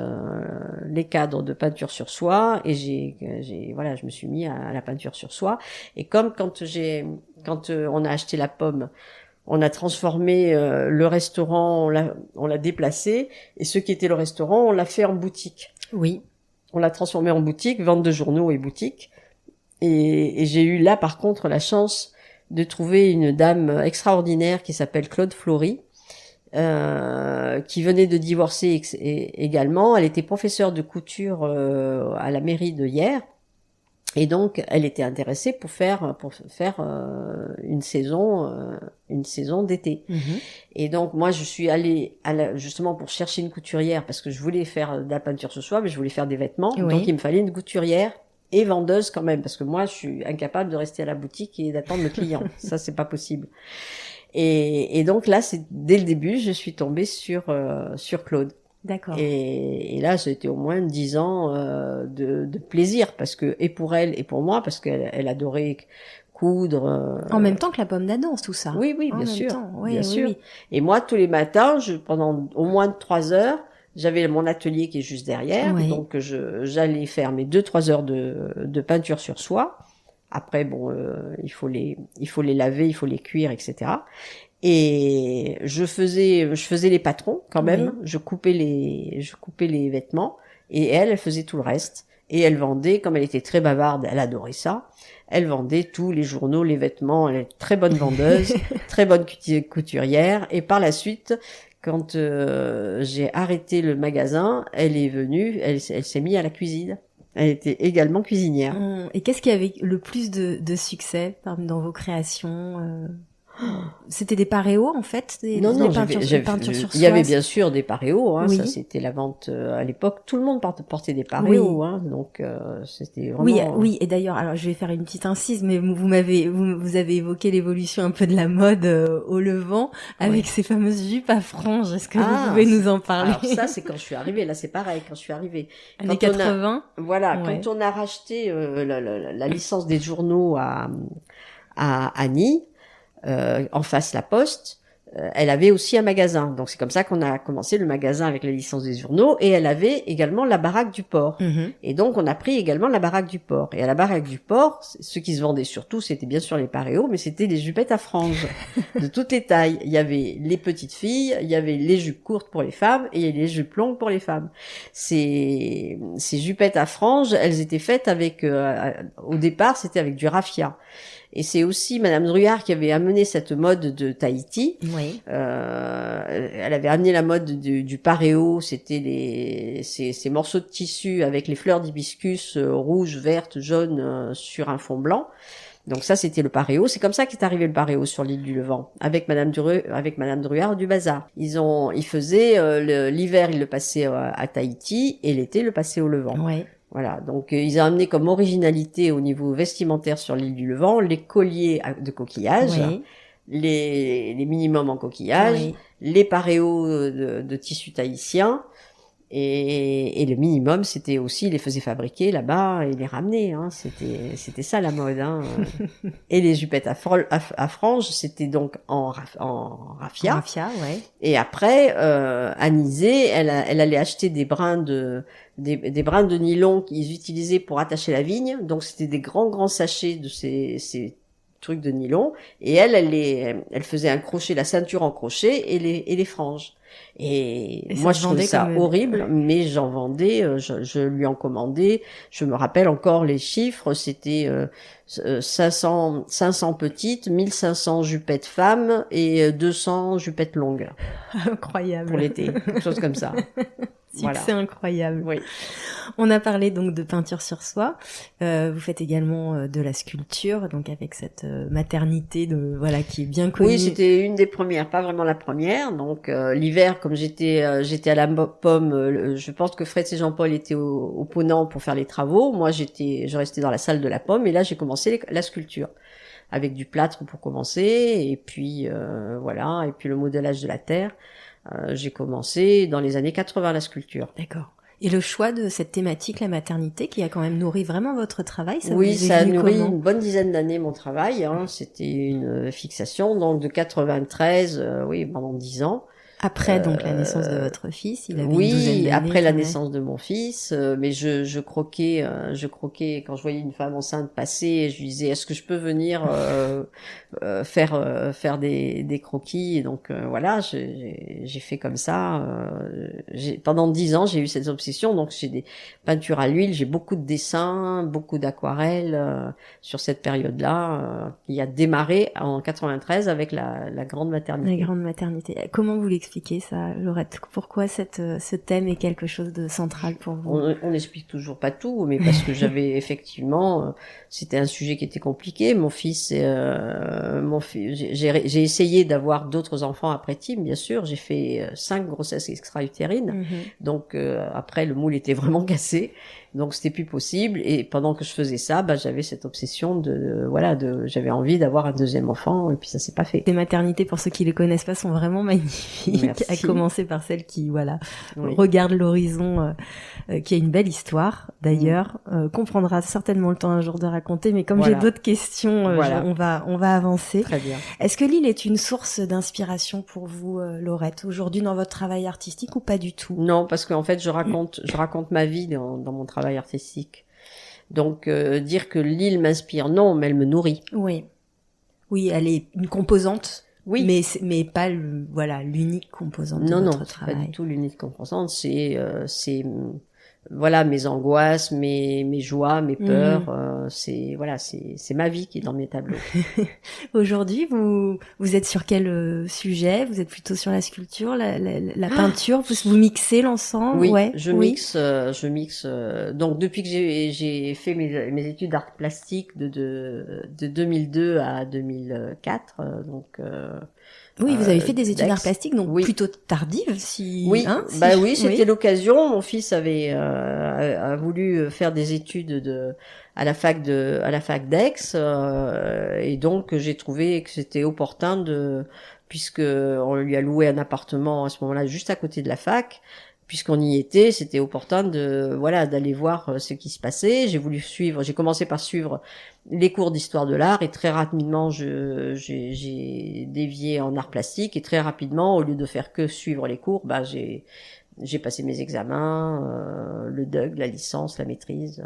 les cadres de peinture sur soie, et je me suis mis à la peinture sur soie. Et comme quand on a acheté la Pomme, on a transformé le restaurant, on l'a déplacé, et ce qui était le restaurant, on l'a fait en boutique. Oui. On l'a transformé en boutique, vente de journaux et boutique. Et j'ai eu là, par contre, la chance de trouver une dame extraordinaire qui s'appelle Claude Flory, qui venait de divorcer également. Elle était professeure de couture à la mairie de Hyères. Et donc, elle était intéressée pour faire une saison d'été. Et donc, moi, je suis allée justement pour chercher une couturière parce que je voulais faire de la peinture sur soie, mais je voulais faire des vêtements. Oui. Donc, il me fallait une couturière et vendeuse quand même parce que moi, je suis incapable de rester à la boutique et d'attendre le client. Ça, c'est pas possible. Et donc là, c'est dès le début, je suis tombée sur Claude. D'accord. Et là, ça a été au moins 10 ans de plaisir, parce que, et pour elle et pour moi, parce qu'elle adorait coudre. En même temps que la pomme d'Adam, tout ça. Oui, en bien même sûr. Temps. Oui, bien oui, sûr. Oui. Et moi, tous les matins, pendant au moins 3 heures, j'avais mon atelier qui est juste derrière, Oui. donc j'allais faire mes 2-3 heures de peinture sur soie. Après, bon, il faut les laver, il faut les cuire, etc. Et je faisais les patrons quand même. Oui. Je coupais les vêtements et elle faisait tout le reste. Et elle vendait, comme elle était très bavarde, elle adorait ça. Elle vendait tous les journaux, les vêtements. Elle est très bonne vendeuse, très bonne couturière. Et par la suite, quand j'ai arrêté le magasin, elle est venue, elle s'est mise à la cuisine. Elle était également cuisinière. Et qu'est-ce qui avait le plus de succès dans vos créations C'était des paréos en fait, Non, peintures sur soie. il y avait bien sûr des paréos, hein, oui. Ça c'était la vente à l'époque. Tout le monde portait des paréos, oui. Hein, donc c'était vraiment. Oui. Et d'ailleurs, alors je vais faire une petite incise, mais vous avez évoqué l'évolution un peu de la mode au Levant avec ces fameuses jupes à franges. Est-ce que vous pouvez nous en parler? Alors ça, c'est quand je suis arrivée. Là, c'est pareil. Quand je suis arrivée, années 80. Voilà, quand on a racheté la licence des journaux à Annie. En face la Poste, elle avait aussi un magasin. Donc c'est comme ça qu'on a commencé le magasin avec la licence des journaux, et elle avait également la baraque du port. Et donc on a pris également la baraque du port. Et à la baraque du port, ce qui se vendait surtout, c'était bien sûr les paréos, mais c'était les jupettes à franges de toutes les tailles. Il y avait les petites filles, il y avait les jupes courtes pour les femmes et les jupes longues pour les femmes. Ces jupettes à franges, elles étaient faites avec au départ, c'était avec du raffia. Et c'est aussi Madame Druard qui avait amené cette mode de Tahiti. Oui. Elle avait amené la mode du paréo, c'était ces morceaux de tissu avec les fleurs d'hibiscus rouges, vertes, jaunes sur un fond blanc. Donc ça, c'était le paréo. C'est comme ça qu'est arrivé le paréo sur l'île du Levant, avec Madame Druard du Bazar. Ils faisaient l'hiver, ils le passaient à Tahiti, et l'été, le passaient au Levant. Oui. Voilà, donc ils ont amené comme originalité au niveau vestimentaire sur l'île du Levant les colliers de coquillages, les minimums en coquillage, les paréos de tissu tahitien, et le minimum, c'était aussi, ils les faisaient fabriquer là-bas et les ramener, hein. C'était ça la mode, hein. Et les jupettes à franges, c'était donc en raffia. En raffia, ouais. Et après, Anisée, elle allait acheter des brins de nylon qu'ils utilisaient pour attacher la vigne. Donc c'était des grands sachets de ces trucs de nylon. Et elle faisait un crochet, la ceinture en crochet et les franges. Et moi, je trouvais ça horrible, mais j'en vendais, je lui en commandais. Je me rappelle encore les chiffres, c'était 500 petites, 1500 jupettes femmes et 200 jupettes longues. Incroyable. Pour l'été, quelque chose comme ça. Succès incroyable. Oui. On a parlé donc de peinture sur soie. Vous faites également de la sculpture, donc avec cette maternité qui est bien connue. Oui, c'était une des premières, pas vraiment la première. Donc l'hiver, comme j'étais à la Pomme, je pense que Fred et Jean-Paul étaient au Ponant pour faire les travaux. Moi, je restais dans la salle de la Pomme, et là j'ai commencé la sculpture avec du plâtre pour commencer, et puis et puis le modelage de la terre. J'ai commencé dans les années 80 la sculpture. D'accord. Et le choix de cette thématique, la maternité, qui a quand même nourri vraiment votre travail, ça a nourri une bonne dizaine d'années mon travail. Hein. C'était une fixation, donc de 93, pendant 10 ans. Après donc la naissance de votre fils, il avait une douzaine d'années. Après la naissance de mon fils, mais je croquais quand je voyais une femme enceinte passer, je lui disais est-ce que je peux venir faire des croquis, et donc j'ai fait comme ça. Pendant 10 ans, j'ai eu cette obsession, donc j'ai des peintures à l'huile, j'ai beaucoup de dessins, beaucoup d'aquarelles sur cette période-là qui a démarré en 93 avec la grande maternité. La grande maternité. Comment vous l'expliquez expliquer ça, Laurette? Pourquoi ce thème est quelque chose de central pour vous? On n'explique toujours pas tout, mais parce que j'avais effectivement, c'était un sujet qui était compliqué. Mon fils, j'ai essayé d'avoir d'autres enfants après Tim, bien sûr. J'ai fait 5 grossesses extra-utérines. Donc après, le moule était vraiment cassé. Donc c'était plus possible, et pendant que je faisais ça, j'avais cette obsession j'avais envie d'avoir un deuxième enfant, et puis ça s'est pas fait. Les maternités, pour ceux qui les connaissent pas, sont vraiment magnifiques. Merci. À commencer par celle qui, regarde l'horizon, qui a une belle histoire, d'ailleurs, qu'on prendra certainement le temps un jour de raconter, mais comme j'ai d'autres questions, on va avancer. Très bien. Est-ce que l'île est une source d'inspiration pour vous, Laurette, aujourd'hui dans votre travail artistique, ou pas du tout? Non, parce qu'en fait, je raconte ma vie dans mon travail artistique. Donc dire que l'île m'inspire, non, mais elle me nourrit. Oui, elle est une composante. Oui, mais pas l'unique composante de votre travail. Non, pas du tout l'unique composante. C'est mes angoisses, mes joies, mes peurs. C'est ma vie qui est dans mes tableaux. Aujourd'hui, vous êtes sur quel sujet? Vous êtes plutôt sur la sculpture, la peinture? Vous mixez l'ensemble? Oui, je mixe. Donc depuis que j'ai fait mes études d'art plastique de 2002 à 2004, oui, vous avez fait des études d'art plastique, donc plutôt tardives, Oui, c'était l'occasion. Mon fils a voulu faire des études à la fac d'Aix, et donc j'ai trouvé que c'était opportun puisque on lui a loué un appartement à ce moment-là juste à côté de la fac. Puisqu'on y était, c'était opportun d'aller voir ce qui se passait. J'ai commencé par suivre les cours d'histoire de l'art, et très rapidement j'ai dévié en art plastique, et très rapidement, au lieu de faire que suivre les cours, j'ai passé mes examens, le DUG, la licence, la maîtrise.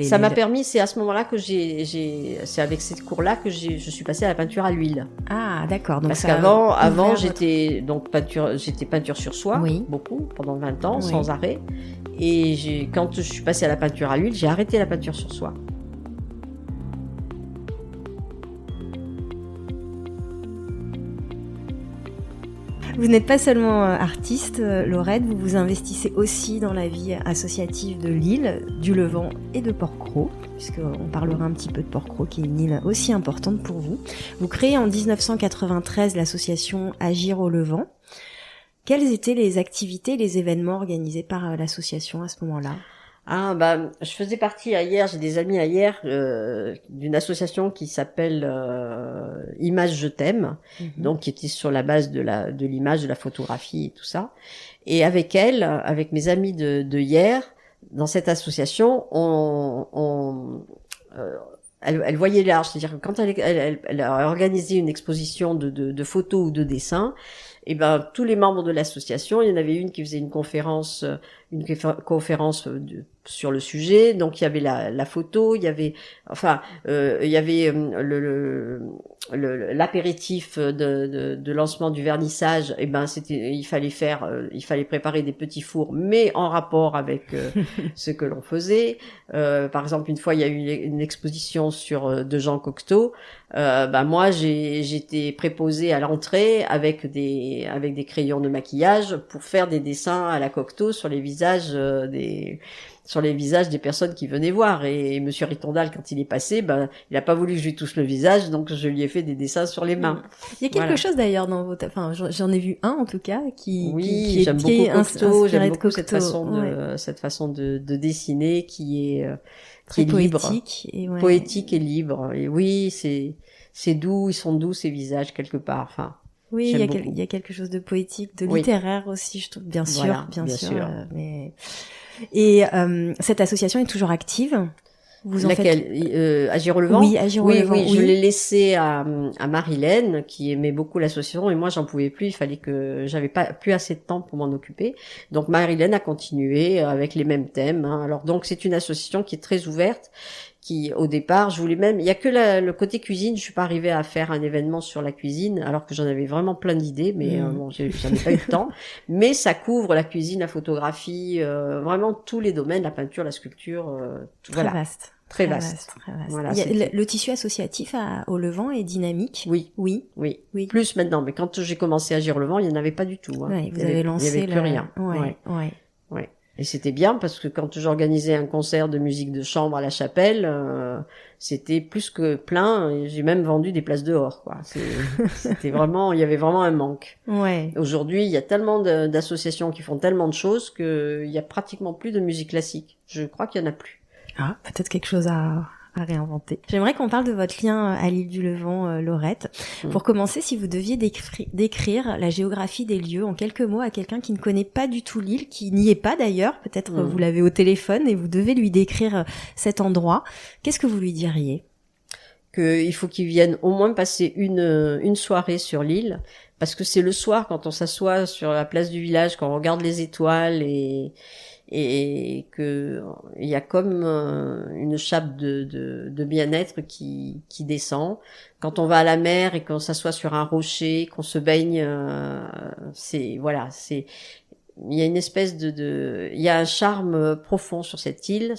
Ça m'a permis, c'est à ce moment-là que c'est avec ces cours-là que je suis passée à la peinture à l'huile. Ah, d'accord. Donc parce qu'avant j'étais peinture sur soie, beaucoup, pendant 20 ans, sans arrêt. Et quand je suis passée à la peinture à l'huile, j'ai arrêté la peinture sur soie. Vous n'êtes pas seulement artiste, Laurette, vous vous investissez aussi dans la vie associative de l'île, du Levant et de Porquerolles, puisqu'on parlera un petit peu de Porquerolles, qui est une île aussi importante pour vous. Vous créez en 1993 l'association Agir au Levant. Quelles étaient les activités, les événements organisés par l'association à ce moment-là ? Je faisais partie j'ai des amis d'une association qui s'appelle Image Je t'aime, donc qui était sur la base de l'image, de la photographie et tout ça. Et avec mes amis de hier, dans cette association, elle voyait l'art, c'est-à-dire que quand elle a organisé une exposition de photos ou de dessins, et tous les membres de l'association, il y en avait une qui faisait une conférence sur le sujet. Donc il y avait la photo, il y avait l'apéritif de lancement du vernissage. Il fallait préparer des petits fours, mais en rapport avec ce que l'on faisait. Par exemple, une fois il y a eu une exposition de Jean Cocteau. Moi j'étais préposée à l'entrée avec des crayons de maquillage pour faire des dessins à la Cocteau sur les visages des personnes qui venaient voir. Et Monsieur Ritondal, quand il est passé, il a pas voulu que je lui touche le visage, donc je lui ai fait des dessins sur les mains. Il y a quelque chose d'ailleurs dans j'en ai vu un en tout cas j'aime beaucoup Cocteau, j'aime beaucoup cette façon de dessiner qui est libre, poétique et libre. Et oui, c'est doux, ils sont doux ces visages quelque part. Oui, il y a quelque chose de poétique, de littéraire aussi, je trouve, bien sûr. Et cette association est toujours active? Agir au Levant? Oui, Agir au Levant. Oui, je l'ai laissé à Marilène, qui aimait beaucoup l'association, et moi j'en pouvais plus, j'avais pas plus assez de temps pour m'en occuper. Donc Marilène a continué avec les mêmes thèmes. Alors donc c'est une association qui est très ouverte, qui au départ, je voulais même, il y a que le côté cuisine, je suis pas arrivée à faire un événement sur la cuisine, alors que j'en avais vraiment plein d'idées, mais bon, j'en ai pas eu le temps. Mais ça couvre la cuisine, la photographie, vraiment tous les domaines, la peinture, la sculpture, tout, Très voilà. vaste. Très vaste. Très vaste. Voilà, le tissu associatif au Levant est dynamique. Oui. Oui. Oui. Oui. Plus maintenant, mais quand j'ai commencé à Agir le Vent, il n'y en avait pas du tout. Hein. Ouais, vous avez lancé il y avait plus rien. Ouais. Et c'était bien parce que quand j'organisais un concert de musique de chambre à la chapelle, c'était plus que plein. Et j'ai même vendu des places dehors, quoi. C'était vraiment, il y avait vraiment un manque. Ouais. Aujourd'hui, il y a tellement d'associations qui font tellement de choses qu'il y a pratiquement plus de musique classique. Je crois qu'il y en a plus. Ah, peut-être quelque chose à réinventer. J'aimerais qu'on parle de votre lien à l'île du Levant, Laurette. Pour commencer, si vous deviez décrire la géographie des lieux en quelques mots à quelqu'un qui ne connaît pas du tout l'île, qui n'y est pas d'ailleurs, peut-être vous l'avez au téléphone et vous devez lui décrire cet endroit, qu'est-ce que vous lui diriez? Qu'il faut qu'il vienne au moins passer une soirée sur l'île, parce que c'est le soir quand on s'assoit sur la place du village, quand on regarde les étoiles et que il y a comme une chape de bien-être qui descend. Quand on va à la mer et qu'on s'assoit sur un rocher, qu'on se baigne, il y a une espèce il y a un charme profond sur cette île,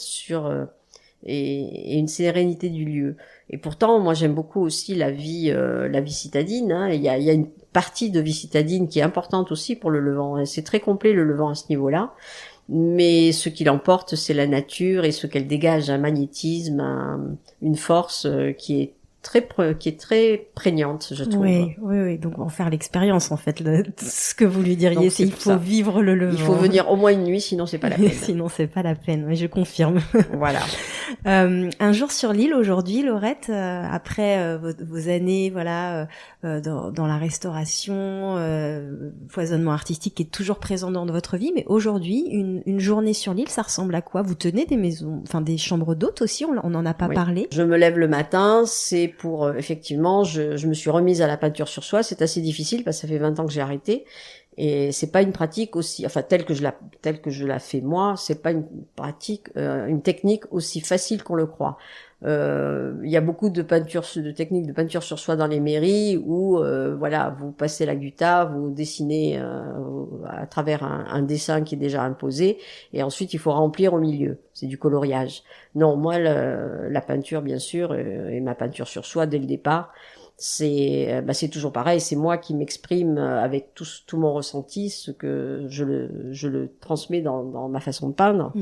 et une sérénité du lieu. Et pourtant, moi, j'aime beaucoup aussi la vie citadine. Hein. Il y a une partie de vie citadine qui est importante aussi pour le Levant. C'est très complet le Levant à ce niveau-là. Mais ce qui l'emporte, c'est la nature et ce qu'elle dégage, un magnétisme, une force qui est très prégnante, je trouve. Oui. Donc, en faire l'expérience, en fait. Ce que vous lui diriez, c'est il faut vivre le Levant. Il faut venir au moins une nuit, sinon c'est pas la peine. Sinon, c'est pas la peine. Oui, je confirme. Voilà. Un jour sur l'île, aujourd'hui, Laurette, après vos années, dans la restauration, foisonnement artistique qui est toujours présent dans votre vie, mais aujourd'hui, une journée sur l'île, ça ressemble à quoi? Vous tenez des maisons, enfin des chambres d'hôtes aussi, on n'en a pas parlé. Je me lève le matin, c'est pour effectivement, je me suis remise à la peinture sur soie. C'est assez difficile parce que ça fait 20 ans que j'ai arrêté. Et c'est pas une pratique aussi, enfin telle que je la fais moi, c'est pas une pratique, une technique aussi facile qu'on le croit. Il y a beaucoup de techniques de peinture sur soie dans les mairies où vous passez la gutta, vous dessinez à travers un dessin qui est déjà imposé, et ensuite il faut remplir au milieu. C'est du coloriage. Non, moi la peinture bien sûr et ma peinture sur soie dès le départ. C'est toujours pareil, c'est moi qui m'exprime avec tout mon ressenti, ce que je le transmets dans ma façon de peindre.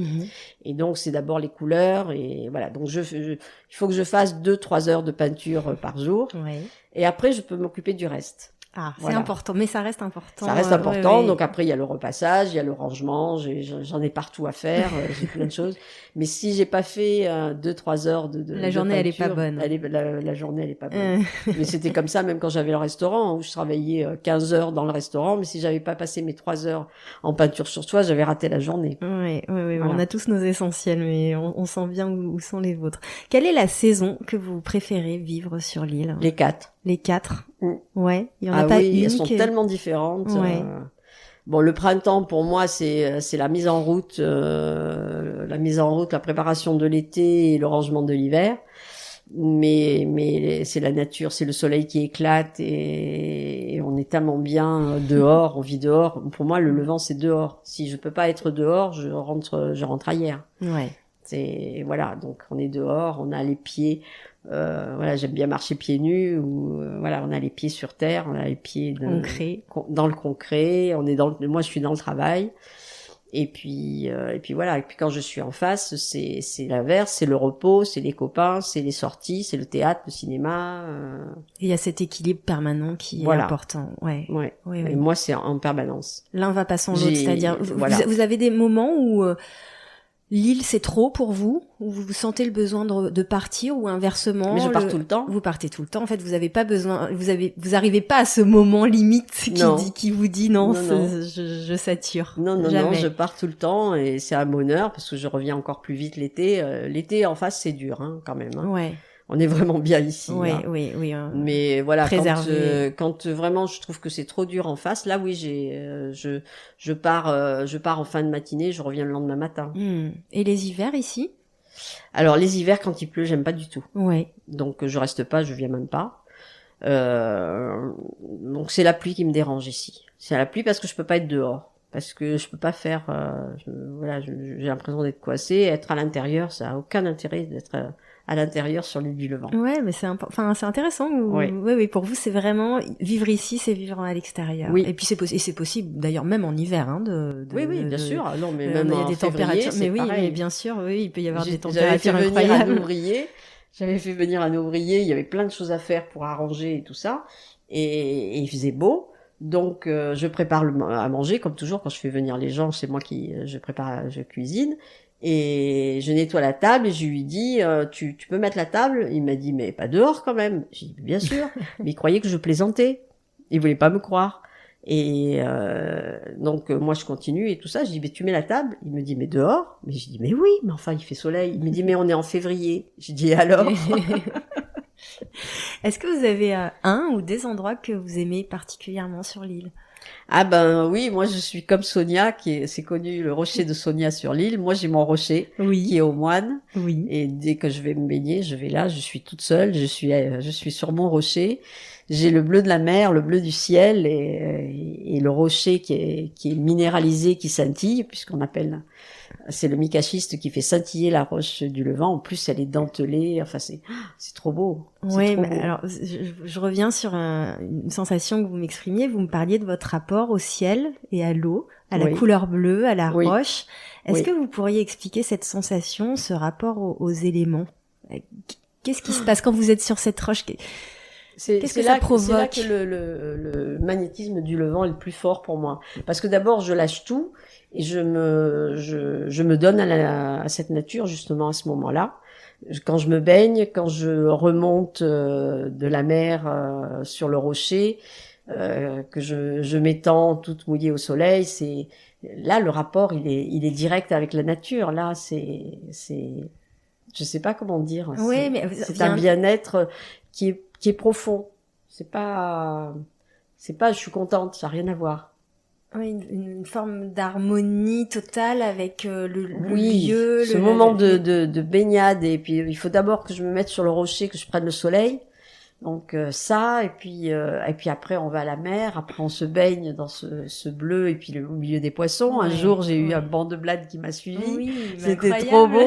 Et donc c'est d'abord les couleurs, et voilà, donc il faut que je fasse 2-3 heures de peinture par jour. Et après je peux m'occuper du reste. Ah, c'est important, mais ça reste important. Ça reste important, donc après il y a le repassage, il y a le rangement, j'en ai partout à faire, j'ai plein de choses. Mais si j'ai pas fait 2-3 heures la journée de peinture, elle est pas bonne. La journée elle est pas bonne. Mais c'était comme ça même quand j'avais le restaurant, où je travaillais 15 heures dans le restaurant, mais si j'avais pas passé mes 3 heures en peinture sur soie, j'avais raté la journée. Oui, voilà. On a tous nos essentiels, mais on sent bien où sont les vôtres. Quelle est la saison que vous préférez vivre sur l'île? Les 4. Les 4. Ouais, il y en a pas une. Elles sont tellement différentes. Ouais. Bon, le printemps pour moi c'est la mise en route, la préparation de l'été et le rangement de l'hiver. Mais c'est la nature, c'est le soleil qui éclate et on est tellement bien dehors, on vit dehors. Pour moi, le Levant c'est dehors. Si je peux pas être dehors, je rentre ailleurs. Ouais. Donc on est dehors, on a les pieds. J'aime bien marcher pieds nus, on a les pieds sur terre, on a les pieds dans le concret, moi je suis dans le travail, et puis quand je suis en face, c'est l'inverse, c'est le repos, c'est les copains, c'est les sorties, c'est le théâtre, le cinéma. Et il y a cet équilibre permanent qui est important. Ouais. Et moi c'est en permanence. L'un va pas sans l'autre, c'est-à-dire vous avez des moments où l'île, c'est trop pour vous? Ou vous sentez le besoin de partir, ou inversement? Mais je pars tout le temps. Vous partez tout le temps. En fait, vous avez pas besoin, vous arrivez pas à ce moment limite qui vous dit non. Je sature. Non, je pars tout le temps et c'est un bonheur parce que je reviens encore plus vite l'été. L'été en face, c'est dur, hein, quand même. Hein. Ouais. On est vraiment bien ici. Oui. Mais voilà, quand vraiment je trouve que c'est trop dur en face, là oui, je pars en fin de matinée, je reviens le lendemain matin. Et les hivers ici? Alors les hivers quand il pleut, j'aime pas du tout. Ouais. Donc je reste pas, je viens même pas. Donc c'est la pluie qui me dérange ici. C'est la pluie parce que je peux pas être dehors, parce que je peux pas faire. J'ai l'impression d'être coincée. Être à l'intérieur, ça a aucun intérêt d'être à l'intérieur sur l'île du Levant. Ouais, mais c'est intéressant. Oui, pour vous, c'est vraiment vivre ici, c'est vivre à l'extérieur. Oui. Et puis c'est possible, d'ailleurs, même en hiver, hein, oui, bien sûr. Non, mais même il y a en des février, températures. Mais oui, pareil. mais bien sûr, oui, il peut y avoir des J'avais fait températures venir incroyables. un ouvrier. J'avais fait venir un ouvrier. Il y avait plein de choses à faire pour arranger et tout ça. Et il faisait beau. Donc je prépare à manger comme toujours quand je fais venir les gens, c'est moi qui je cuisine et je nettoie la table et je lui dis tu peux mettre la table. Il m'a dit mais pas dehors quand même. J'ai dit bien sûr, mais il croyait que je plaisantais. Il voulait pas me croire. Et donc moi je continue et tout ça. Je dis mais tu mets la table. Il me dit mais dehors. Mais je dis mais oui, mais enfin il fait soleil. Il me dit mais on est en février. Je dis alors. Est-ce que vous avez un ou des endroits que vous aimez particulièrement sur l'île? Ah ben oui, moi je suis comme Sonia, c'est connu le rocher de Sonia sur l'île. Moi j'ai mon rocher qui est au Moine. Oui. Et dès que je vais me baigner, je vais là, je suis toute seule, je suis sur mon rocher. J'ai le bleu de la mer, le bleu du ciel et le rocher qui est minéralisé, qui scintille, puisqu'on appelle, c'est le micaschiste qui fait scintiller la roche du Levant. En plus, elle est dentelée. Enfin, c'est trop beau. Oui, mais alors, je reviens sur une sensation que vous m'exprimiez. Vous me parliez de votre rapport au ciel et à l'eau, à la couleur bleue, à la roche. Est-ce que vous pourriez expliquer cette sensation, ce rapport aux éléments? Qu'est-ce qui se passe quand vous êtes sur cette roche? Qu'est-ce que ça provoque? C'est là que le magnétisme du Levant est le plus fort pour moi. Parce que d'abord, je lâche tout et je me donne à cette nature justement à ce moment-là. Quand je me baigne, quand je remonte de la mer sur le rocher, que je m'étends toute mouillée au soleil, c'est là le rapport il est direct avec la nature. Là, c'est je sais pas comment dire. Oui, mais c'est un bien-être qui est profond. C'est pas je suis contente, ça n'a rien à voir. Oui, une forme d'harmonie totale avec le lieu. Ce moment de baignade, et puis il faut d'abord que je me mette sur le rocher, que je prenne le soleil. Donc ça, et puis après on va à la mer, après on se baigne dans ce bleu, et puis au milieu des poissons. Un jour j'ai eu un banc de blade qui m'a suivi. Oui, c'était trop beau.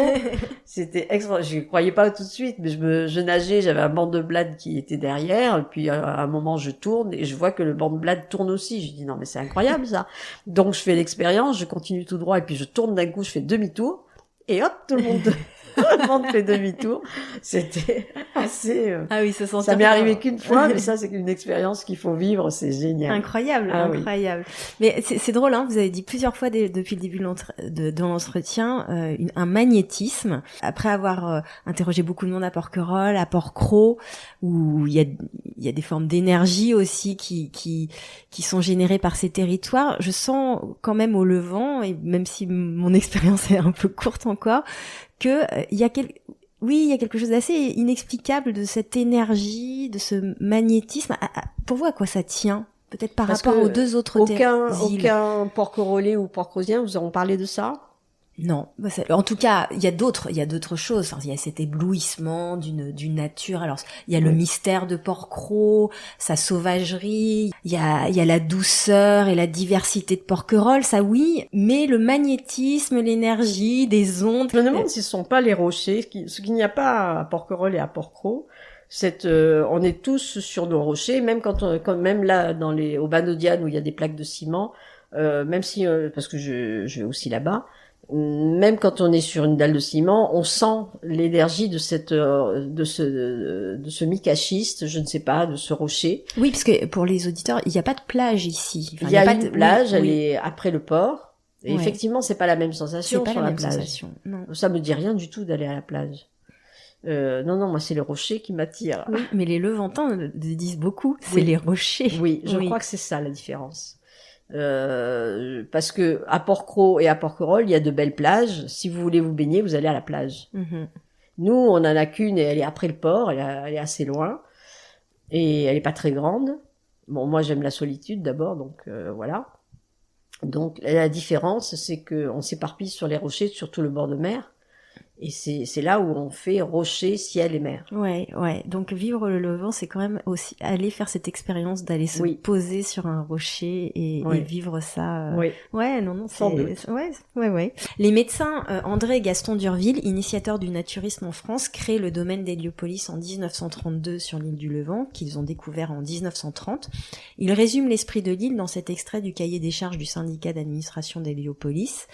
C'était extra. Je croyais pas tout de suite, mais je nageais, j'avais un banc de blade qui était derrière, et puis à un moment je tourne et je vois que le banc de blade tourne aussi. Je dis non mais c'est incroyable ça. Donc je fais l'expérience, je continue tout droit et puis je tourne d'un coup, je fais demi-tour et hop tout le monde fait demi-tour. C'était assez. Ah oui, ça m'est arrivé qu'une fois, mais ça c'est une expérience qu'il faut vivre, c'est génial. Incroyable, incroyable. Oui. Mais c'est drôle, hein. Vous avez dit plusieurs fois depuis le début de l'entretien un magnétisme. Après avoir interrogé beaucoup de monde à Porquerolles, à Port-Cros, où il y a des formes d'énergie aussi qui sont générées par ces territoires. Je sens quand même au Levant, et même si mon expérience est un peu courte encore, que il y a quelque chose d'assez inexplicable de cette énergie, de ce magnétisme. Pour vous, à quoi ça tient? Peut-être par rapport aux deux autres îles. Aucun Porquerolais ou Porquerosien vous ont parlé de ça? Non. En tout cas, il y a d'autres choses. Enfin, il y a cet éblouissement d'une nature. Alors, il y a le mystère de Port-Cros, sa sauvagerie. Il y a la douceur et la diversité de Porquerolles, ça oui. Mais le magnétisme, l'énergie, des ondes. Je me demande si ce sont pas les rochers, ce qu'il n'y a pas à Porquerolles et à Port-Cros. On est tous sur nos rochers, même quand même là au Banodiane où il y a des plaques de ciment, même si parce que je vais aussi là-bas. Même quand on est sur une dalle de ciment, on sent l'énergie de ce micaschiste, je ne sais pas, de ce rocher. Oui, parce que pour les auditeurs, il n'y a pas de plage ici. Enfin, il y a une plage, elle est après le port. Et effectivement, c'est pas la même sensation sur la plage. Non. Ça me dit rien du tout d'aller à la plage. Non, moi c'est les rochers qui m'attirent. Oui, mais les Levantins disent beaucoup, c'est les rochers. Oui, je crois que c'est ça la différence. Parce que à Port-Cros et à Porquerolles, il y a de belles plages. Si vous voulez vous baigner, vous allez à la plage. Mm-hmm. Nous, on en a qu'une et elle est après le port. Elle est assez loin et elle est pas très grande. Bon, moi j'aime la solitude d'abord, donc voilà. Donc la différence, c'est que on s'éparpille sur les rochers, surtout le bord de mer. Et c'est là où on fait rocher, ciel et mer. Ouais. Donc vivre le Levant, c'est quand même aussi aller faire cette expérience d'aller se poser sur un rocher et vivre ça. Oui. Ouais, non, sans doute. Ouais. Les médecins André et Gaston d'Urville, initiateurs du naturisme en France, créent le domaine d'Héliopolis en 1932 sur l'île du Levant, qu'ils ont découvert en 1930. Ils résument l'esprit de l'île dans cet extrait du cahier des charges du syndicat d'administration d'Héliopolis.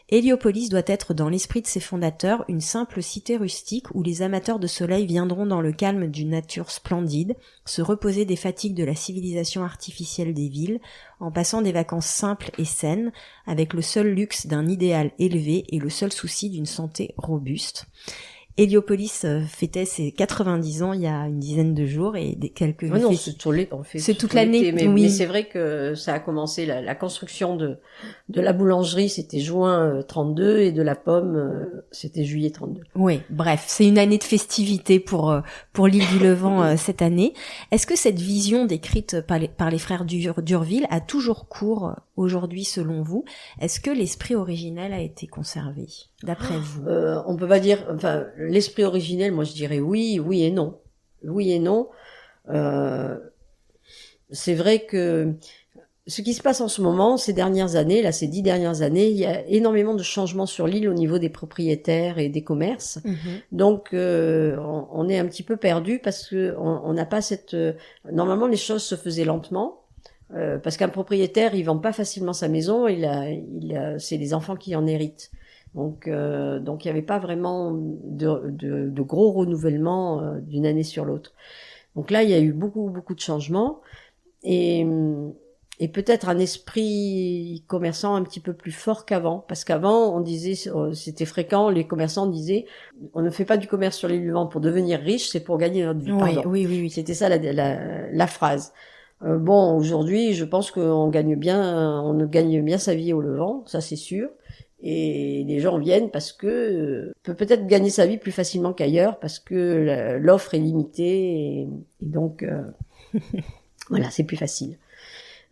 Héliopolis doit être dans l'esprit de ses fondateurs une simple cité rustique où les amateurs de soleil viendront dans le calme d'une nature splendide, se reposer des fatigues de la civilisation artificielle des villes, en passant des vacances simples et saines, avec le seul luxe d'un idéal élevé et le seul souci d'une santé robuste. Héliopolis fêtait ses 90 ans il y a une dizaine de jours et quelques... non, c'est toute l'année. Mais c'est vrai que ça a commencé, la construction de la boulangerie, c'était juin 32 et de la pomme, c'était juillet 32. Oui, bref, c'est une année de festivité pour l'île du Levant cette année. Est-ce que cette vision décrite par les frères d'Urville a toujours cours aujourd'hui selon vous? Est-ce que l'esprit originel a été conservé, d'après vous? On peut pas dire, enfin, l'esprit originel, moi je dirais oui et non. Oui et non. C'est vrai que ce qui se passe en ce moment, ces 10 dernières années, il y a énormément de changements sur l'île au niveau des propriétaires et des commerces. Donc, on est un petit peu perdu parce que on n'a pas cette... Normalement, les choses se faisaient lentement. Parce qu'un propriétaire, il vend pas facilement sa maison, c'est les enfants qui en héritent. Donc il y avait pas vraiment de gros renouvellement d'une année sur l'autre. Donc là, il y a eu beaucoup de changements et peut-être un esprit commerçant un petit peu plus fort qu'avant, parce qu'avant on disait, c'était fréquent, les commerçants disaient, on ne fait pas du commerce sur l'île du Levant pour devenir riche, c'est pour gagner notre vie. Oui. C'était ça la phrase. Bon, aujourd'hui, je pense on gagne bien sa vie au Levant, ça c'est sûr. Et les gens viennent parce que peut-être gagner sa vie plus facilement qu'ailleurs parce que l'offre est limitée et donc voilà, c'est plus facile.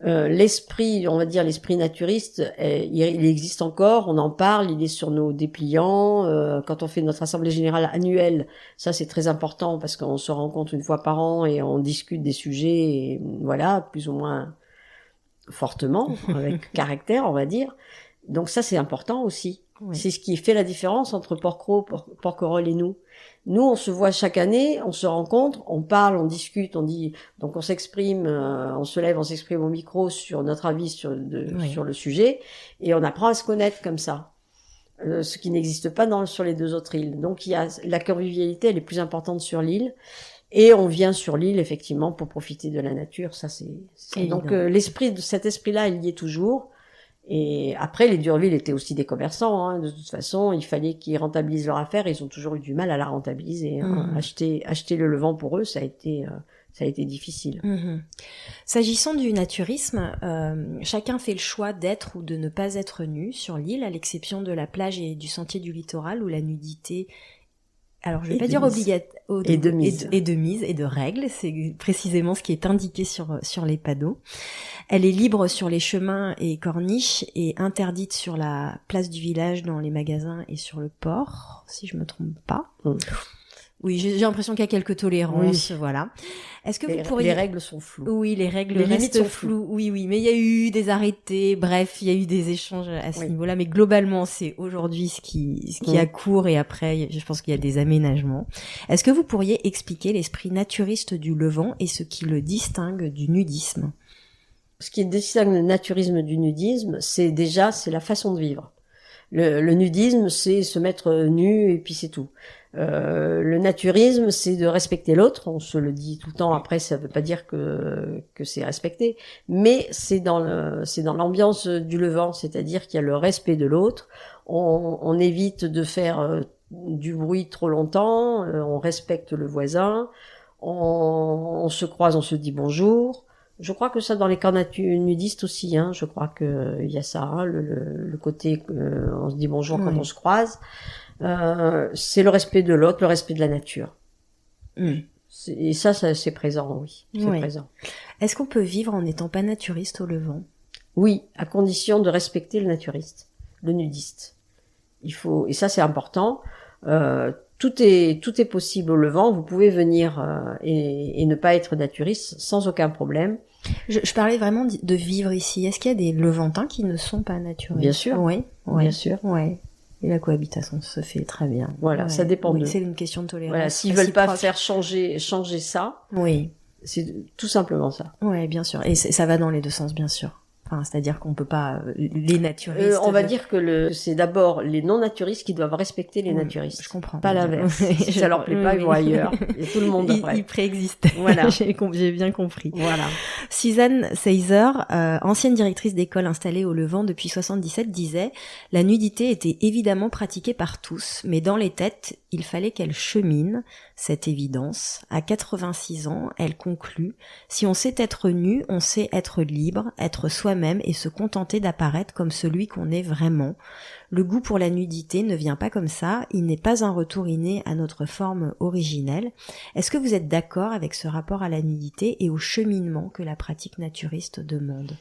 L'esprit, on va dire l'esprit naturiste, il existe encore, on en parle, il est sur nos dépliants. Quand on fait notre assemblée générale annuelle, ça c'est très important parce qu'on se rencontre une fois par an et on discute des sujets, et, voilà, plus ou moins fortement, avec caractère, on va dire. Donc ça c'est important aussi. Oui. C'est ce qui fait la différence entre Porquerolles et nous. Nous, on se voit chaque année, on se rencontre, on parle, on discute, on dit, donc on s'exprime, on se lève, on s'exprime au micro sur notre avis sur le sujet, et on apprend à se connaître comme ça. Ce qui n'existe pas sur les deux autres îles. Donc il y a la convivialité, elle est plus importante sur l'île, et on vient sur l'île effectivement pour profiter de la nature. Ça c'est donc cet esprit-là, il y est toujours. Et après, les d'Urville étaient aussi des commerçants. Hein. De toute façon, il fallait qu'ils rentabilisent leur affaire. Ils ont toujours eu du mal à la rentabiliser. Hein. Acheter le Levant pour eux, ça a été difficile. S'agissant du naturisme, chacun fait le choix d'être ou de ne pas être nu sur l'île, à l'exception de la plage et du sentier du littoral où la nudité... Alors, je vais pas dire obligatoire. Et de mise. Et de mise et de règles. C'est précisément ce qui est indiqué sur les panneaux. Elle est libre sur les chemins et corniches et interdite sur la place du village, dans les magasins et sur le port, si je me trompe pas. Oui, j'ai l'impression qu'il y a quelques tolérances, voilà. Est-ce que vous pourriez... Les règles sont floues. Oui, les règles restent floues. Oui, mais il y a eu des arrêtés, bref, il y a eu des échanges à ce niveau-là, mais globalement, c'est aujourd'hui ce qui a cours, et après, je pense qu'il y a des aménagements. Est-ce que vous pourriez expliquer l'esprit naturiste du Levant et ce qui le distingue du nudisme? Ce qui distingue le naturisme du nudisme, c'est la façon de vivre. Le nudisme, c'est se mettre nu et puis c'est tout. Le naturisme, c'est de respecter l'autre. On se le dit tout le temps. Après, ça veut pas dire que c'est respecté, mais c'est dans l'ambiance du Levant, c'est-à-dire qu'il y a le respect de l'autre. On évite de faire du bruit trop longtemps. On respecte le voisin. On se croise, on se dit bonjour. Je crois que ça dans les camps nudistes aussi, hein. Je crois que il y a ça, hein, le côté on se dit bonjour quand on se croise. C'est le respect de l'autre, le respect de la nature. Et ça c'est présent, oui, c'est présent. Est-ce qu'on peut vivre en n'étant pas naturiste au Levant? Oui, à condition de respecter le naturiste, le nudiste. Il faut, et ça c'est important. Tout est possible au Levant. Vous pouvez venir et ne pas être naturiste sans aucun problème. Je parlais vraiment de vivre ici. Est-ce qu'il y a des Levantins qui ne sont pas naturistes? Bien sûr. Oui, bien sûr. Ouais. Et la cohabitation se fait très bien. Voilà, ça dépend d'eux. C'est une question de tolérance. Voilà, s'ils veulent pas faire changer ça. Oui. C'est tout simplement ça. Ouais, bien sûr. Et ça va dans les deux sens, bien sûr. Enfin, c'est-à-dire qu'on peut pas les naturistes. On va dire que c'est d'abord les non-naturistes qui doivent respecter les naturistes. Je comprends. Pas l'inverse. Si ça leur plaît pas, ils vont ailleurs. Et tout le monde après. Ils préexistent. Voilà. J'ai bien compris. Voilà. Suzanne Seiser, ancienne directrice d'école installée au Levant depuis 77, disait « La nudité était évidemment pratiquée par tous, mais dans les têtes, il fallait qu'elle chemine, cette évidence. À 86 ans, elle conclut « Si on sait être nu, on sait être libre, être soi-même et se contenter d'apparaître comme celui qu'on est vraiment. Le goût pour la nudité ne vient pas comme ça, il n'est pas un retour inné à notre forme originelle. Est-ce que vous êtes d'accord avec ce rapport à la nudité et au cheminement que la pratique naturiste demande ?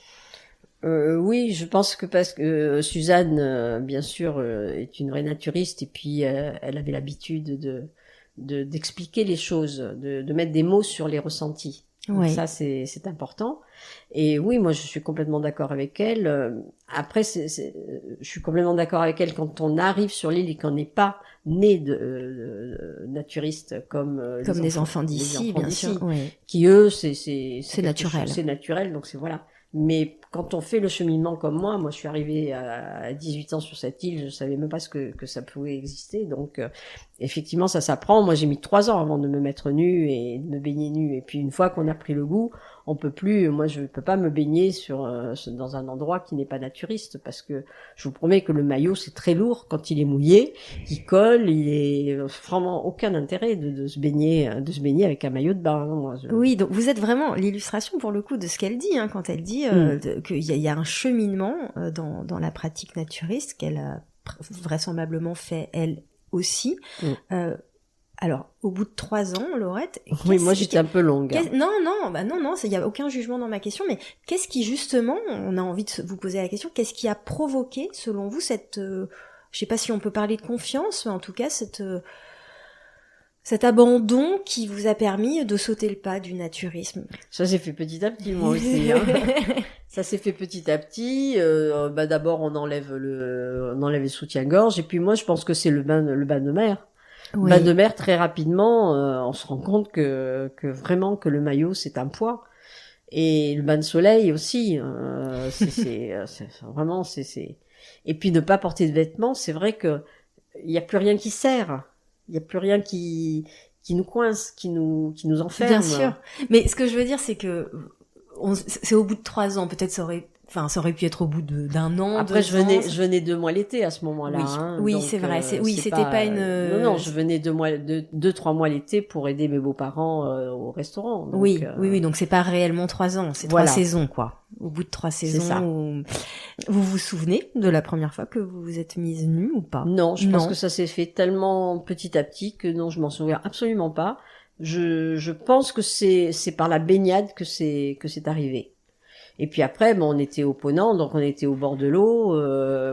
Oui, je pense que parce que Suzanne, bien sûr, est une vraie naturiste et puis elle avait l'habitude d'expliquer les choses, de mettre des mots sur les ressentis. Donc ça, c'est important. Et oui, moi, je suis complètement d'accord avec elle. Après, je suis complètement d'accord avec elle quand on arrive sur l'île et qu'on n'est pas né de naturiste comme les enfants d'ici, bien sûr, oui. Qui eux, c'est naturel. C'est naturel, donc c'est voilà. Mais quand on fait le cheminement comme moi je suis arrivée à 18 ans sur cette île, je savais même pas que ça pouvait exister. Donc, effectivement, ça s'apprend. Moi, j'ai mis 3 ans avant de me mettre nue et de me baigner nue. Et puis, une fois qu'on a pris le goût, on peut plus, moi, je peux pas me baigner dans un endroit qui n'est pas naturiste parce que je vous promets que le maillot, c'est très lourd quand il est mouillé, il colle, il est vraiment aucun intérêt de se baigner avec un maillot de bain. Moi, Oui, donc vous êtes vraiment l'illustration pour le coup de ce qu'elle dit, hein, quand elle dit qu'il y a un cheminement dans la pratique naturiste qu'elle a vraisemblablement fait elle aussi. Alors, au bout de 3 ans, Laurette... Oui, moi j'étais un peu longue. Non, il n'y a aucun jugement dans ma question, mais qu'est-ce qui justement, on a envie de vous poser la question, qu'est-ce qui a provoqué, selon vous, cette... je sais pas si on peut parler de confiance, mais en tout cas, cet abandon qui vous a permis de sauter le pas du naturisme? Ça s'est fait petit à petit, moi aussi. Hein. Ça s'est fait petit à petit. D'abord, on enlève le soutien-gorge, et puis moi, je pense que c'est le bain de mer. Oui. Bain de mer, très rapidement, on se rend compte que vraiment que le maillot c'est un poids, et le bain de soleil aussi. C'est vraiment c'est. Et puis ne pas porter de vêtements, c'est vrai que il y a plus rien qui sert, il y a plus rien qui nous coince, qui nous enferme. Bien sûr. Mais ce que je veux dire, c'est que c'est au bout de 3 ans, peut-être ça aurait pu être au bout d'un an. Après, je venais 2 mois l'été à ce moment-là. Oui, hein, oui, donc, c'est vrai. C'était pas une. Non, je venais 2-3 mois l'été pour aider mes beaux-parents au restaurant. Donc, oui. Donc c'est pas réellement 3 ans, c'est 3 saisons, quoi. Au bout de 3 saisons, vous vous souvenez de la première fois que vous vous êtes mise nue ou pas? Non, je pense que ça s'est fait tellement petit à petit que non, je m'en souviens absolument pas. Je pense que c'est par la baignade que c'est arrivé. Et puis après, on était au Ponant, donc on était au bord de l'eau.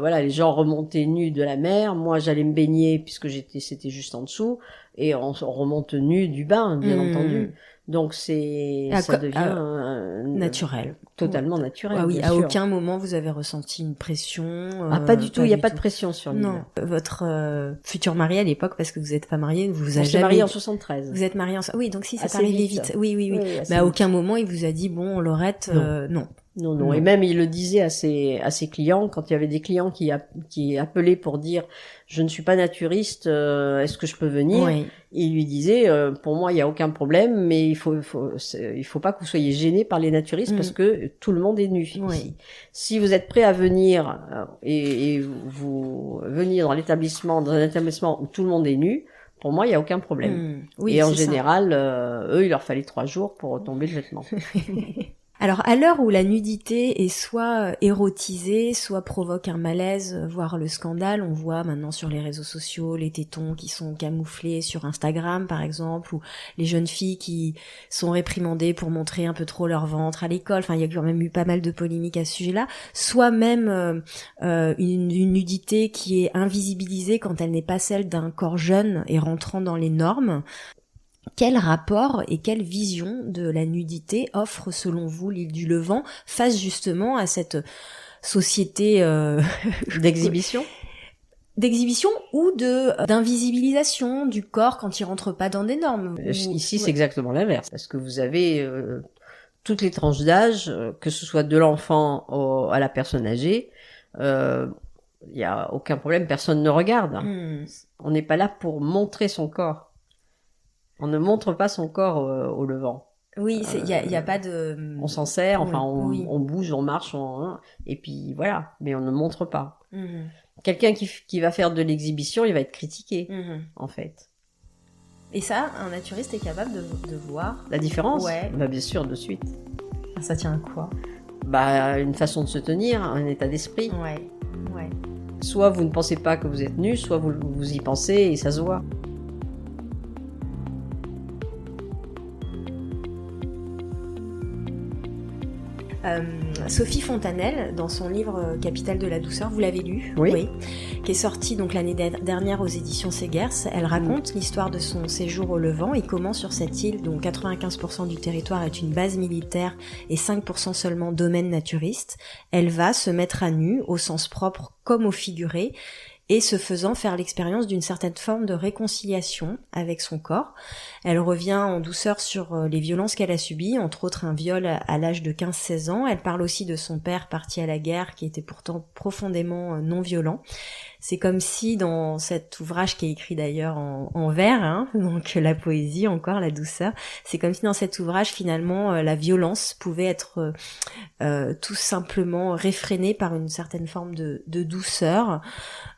Les gens remontaient nus de la mer. Moi, j'allais me baigner puisque c'était juste en dessous, et on remonte nu du bain, bien entendu. Donc ça devient naturel, totalement naturel. Oui, à aucun moment vous avez ressenti une pression. Pas du tout. Il y a pas de pression sur l'île. Non. Votre futur mari à l'époque, parce que vous êtes pas marié, vous avez jamais. Marié en 73. Vous êtes marié en. Oui, donc si ça arrivé vite. Oui. Mais à aucun moment il vous a dit bon, Laurette, non. Non. Et même il le disait à ses clients quand il y avait des clients qui appelaient pour dire je ne suis pas naturiste, est-ce que je peux venir? Oui. Il lui disait pour moi il y a aucun problème, mais il faut pas que vous soyez gênés par les naturistes parce que tout le monde est nu ici. Si vous êtes prêt à venir et vous venir dans un établissement où tout le monde est nu, pour moi il y a aucun problème. Oui, et en général eux il leur fallait 3 jours pour retomber le vêtement. Alors, à l'heure où la nudité est soit érotisée, soit provoque un malaise, voire le scandale, on voit maintenant sur les réseaux sociaux les tétons qui sont camouflés sur Instagram, par exemple, ou les jeunes filles qui sont réprimandées pour montrer un peu trop leur ventre à l'école. Enfin, il y a quand même eu pas mal de polémiques à ce sujet-là. Soit même une nudité qui est invisibilisée quand elle n'est pas celle d'un corps jeune et rentrant dans les normes. Quel rapport et quelle vision de la nudité offre selon vous l'île du Levant face justement à cette société D'exhibition ou d'invisibilisation du corps quand il rentre pas dans des normes? Ici, c'est exactement l'inverse, parce que vous avez toutes les tranches d'âge, que ce soit de l'enfant à la personne âgée, il y a aucun problème, personne ne regarde. On n'est pas là pour montrer son corps. On ne montre pas son corps au Levant. Oui, il y a pas de... On s'en sert, enfin, oui. on bouge, on marche, et puis voilà, mais on ne montre pas. Quelqu'un qui va faire de l'exhibition, il va être critiqué, en fait. Et ça, un naturiste est capable de voir la différence? Ouais. Bah, bien sûr, de suite. Ça tient à quoi? Bah, une façon de se tenir, un état d'esprit. Ouais. Soit vous ne pensez pas que vous êtes nu, soit vous y pensez et ça se voit. Sophie Fontanelle, dans son livre Capitale de la douceur, vous l'avez lu? Oui. Qui est sorti donc l'année dernière aux éditions Segers. Elle raconte l'histoire de son séjour au Levant et comment sur cette île, dont 95% du territoire est une base militaire et 5% seulement domaine naturiste, elle va se mettre à nu, au sens propre comme au figuré, et se faisant faire l'expérience d'une certaine forme de réconciliation avec son corps. Elle revient en douceur sur les violences qu'elle a subies, entre autres un viol à l'âge de 15-16 ans. Elle parle aussi de son père parti à la guerre, qui était pourtant profondément non violent. C'est comme si dans cet ouvrage qui est écrit d'ailleurs en vers, donc la poésie, encore la douceur, c'est comme si dans cet ouvrage finalement la violence pouvait être tout simplement réfrénée par une certaine forme de douceur.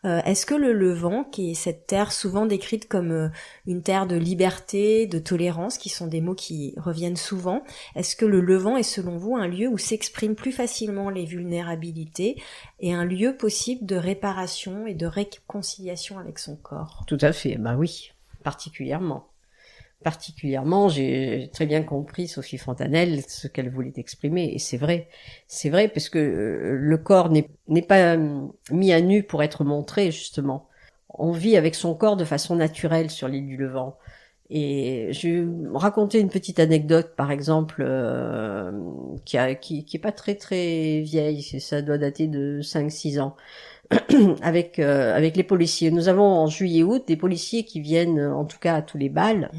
Est-ce que le Levant, qui est cette terre souvent décrite comme une terre de liberté, de tolérance, qui sont des mots qui reviennent souvent, est-ce que le Levant est selon vous un lieu où s'expriment plus facilement les vulnérabilités et un lieu possible de réparation et de réconciliation avec son corps? Tout à fait, bah oui, particulièrement. J'ai très bien compris, Sophie Fontanelle, ce qu'elle voulait exprimer, et c'est vrai parce que le corps n'est pas mis à nu pour être montré, justement. On vit avec son corps de façon naturelle sur l'île du Levant. Et je vais raconter une petite anecdote, par exemple, qui est pas très très vieille, ça doit dater de 5-6 ans. avec les policiers. Nous avons en juillet-août des policiers qui viennent, en tout cas à tous les bals,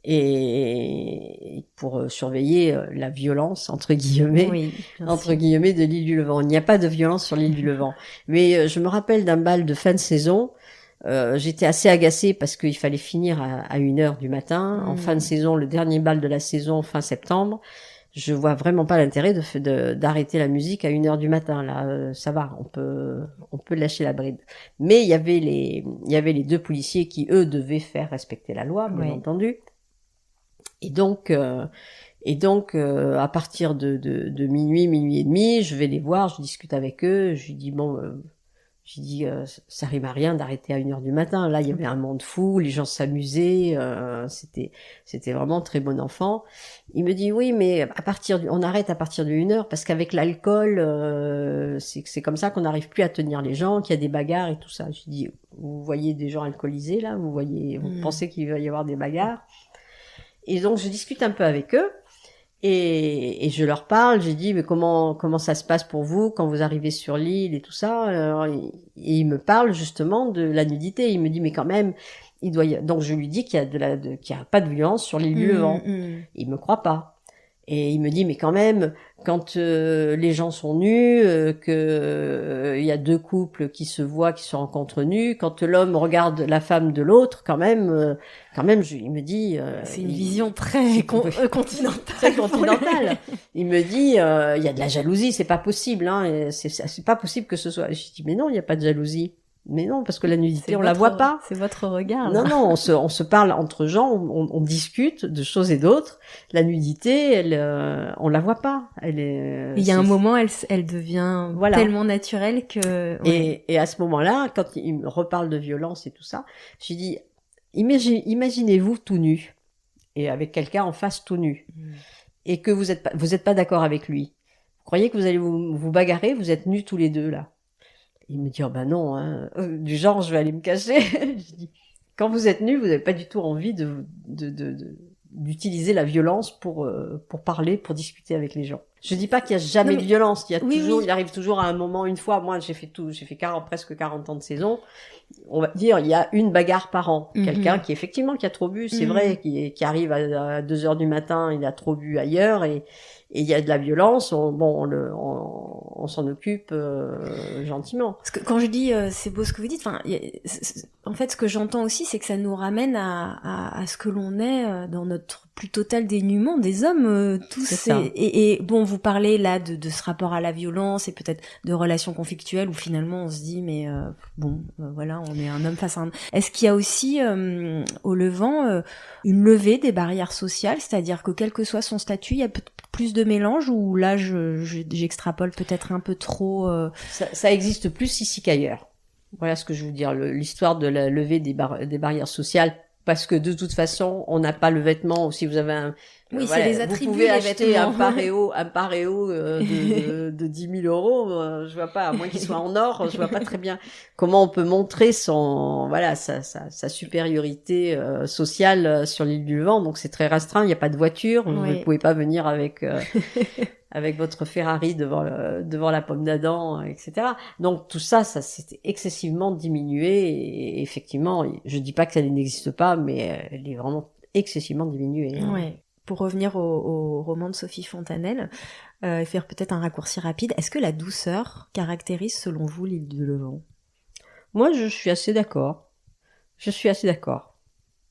et pour surveiller la violence entre guillemets de l'île du Levant. Il n'y a pas de violence sur l'île du Levant, mais je me rappelle d'un bal de fin de saison. J'étais assez agacée parce qu'il fallait finir à 1h du matin. En fin de saison, le dernier bal de la saison, fin septembre. Je vois vraiment pas l'intérêt d'arrêter la musique à 1h du matin. Là, ça va, on peut lâcher la bride. Mais il y avait les deux policiers qui, eux, devaient faire respecter la loi, bien entendu. Et donc, à partir de minuit et demi, je vais les voir, je discute avec eux, je dis ça rime à rien d'arrêter à 1h du matin. Là, il y avait un monde fou, les gens s'amusaient, c'était vraiment très bon enfant. Il me dit oui, mais on arrête à partir de 1h parce qu'avec l'alcool, c'est comme ça qu'on n'arrive plus à tenir les gens, qu'il y a des bagarres et tout ça. Je dis, vous voyez des gens alcoolisés là, vous pensez qu'il va y avoir des bagarres? Et donc je discute un peu avec eux. Et je leur parle, j'ai dit mais comment ça se passe pour vous quand vous arrivez sur l'île et tout ça. Alors, et il me parle justement de la nudité. Il me dit mais quand même donc je lui dis qu'il y a pas de violence sur l'île du Levant. Il me croit pas. Et il me dit mais quand même quand les gens sont nus, que il y a deux couples qui se voient, qui se rencontrent nus, quand l'homme regarde la femme de l'autre, quand même il me dit c'est une vision très continentale. Très continentale. Il me dit il y a de la jalousie, c'est pas possible c'est pas possible que ce soit. Je dis mais non, il y a pas de jalousie. Mais non, parce que la nudité, on la voit pas. C'est votre regard. Là. Non, on se parle entre gens, on discute de choses et d'autres. La nudité, on la voit pas. Elle est. Il y a un moment, elle devient tellement naturelle que. Ouais. Et à ce moment-là, quand il me reparle de violence et tout ça, j'ai dit, imaginez-vous tout nu et avec quelqu'un en face tout nu, et que vous êtes pas d'accord avec lui. Vous croyez que vous allez vous bagarrer? Vous êtes nus tous les deux là. Il me dit, oh ben non, hein. Du genre, je vais aller me cacher. Je dis, quand vous êtes nus, vous n'avez pas du tout envie d'utiliser la violence pour parler, pour discuter avec les gens. Je dis pas qu'il y a jamais de violence, il arrive toujours à un moment, une fois, moi j'ai fait presque 40 ans de saison, on va dire, il y a une bagarre par an. Quelqu'un qui a trop bu, c'est vrai, qui arrive à 2h du matin, il a trop bu ailleurs, et il y a de la violence, on s'en occupe gentiment. Parce que quand je dis c'est beau ce que vous dites, en fait ce que j'entends aussi c'est que ça nous ramène à ce que l'on est dans notre plus total dénuement des hommes tous. Et bon, vous parlez là de ce rapport à la violence et peut-être de relations conflictuelles où finalement on se dit mais voilà, on est un homme face à un. Est-ce qu'il y a aussi au Levant une levée des barrières sociales, c'est-à-dire que quel que soit son statut, il y a plus de mélange, ou là j'extrapole peut-être un peu trop Ça existe plus ici qu'ailleurs. Voilà ce que je veux dire, l'histoire de la levée des barrières sociales, parce que de toute façon, on n'a pas le vêtement. Si vous avez c'est les attributs, vous pouvez acheter un paréo de 10 000 euros. Je vois pas, à moins qu'il soit en or, je vois pas très bien comment on peut montrer sa supériorité sociale sur l'île du Levant. Donc c'est très restreint. Il n'y a pas de voiture. Vous ne pouvez pas venir avec avec votre Ferrari devant la pomme d'Adam, etc. Donc tout ça s'est excessivement diminué. Et effectivement, je dis pas que ça n'existe pas, mais elle est vraiment excessivement diminuée. Hein. Ouais. Pour revenir au roman de Sophie Fontanelle, et faire peut-être un raccourci rapide, est-ce que la douceur caractérise selon vous l'île du Levant ? Moi, je suis assez d'accord.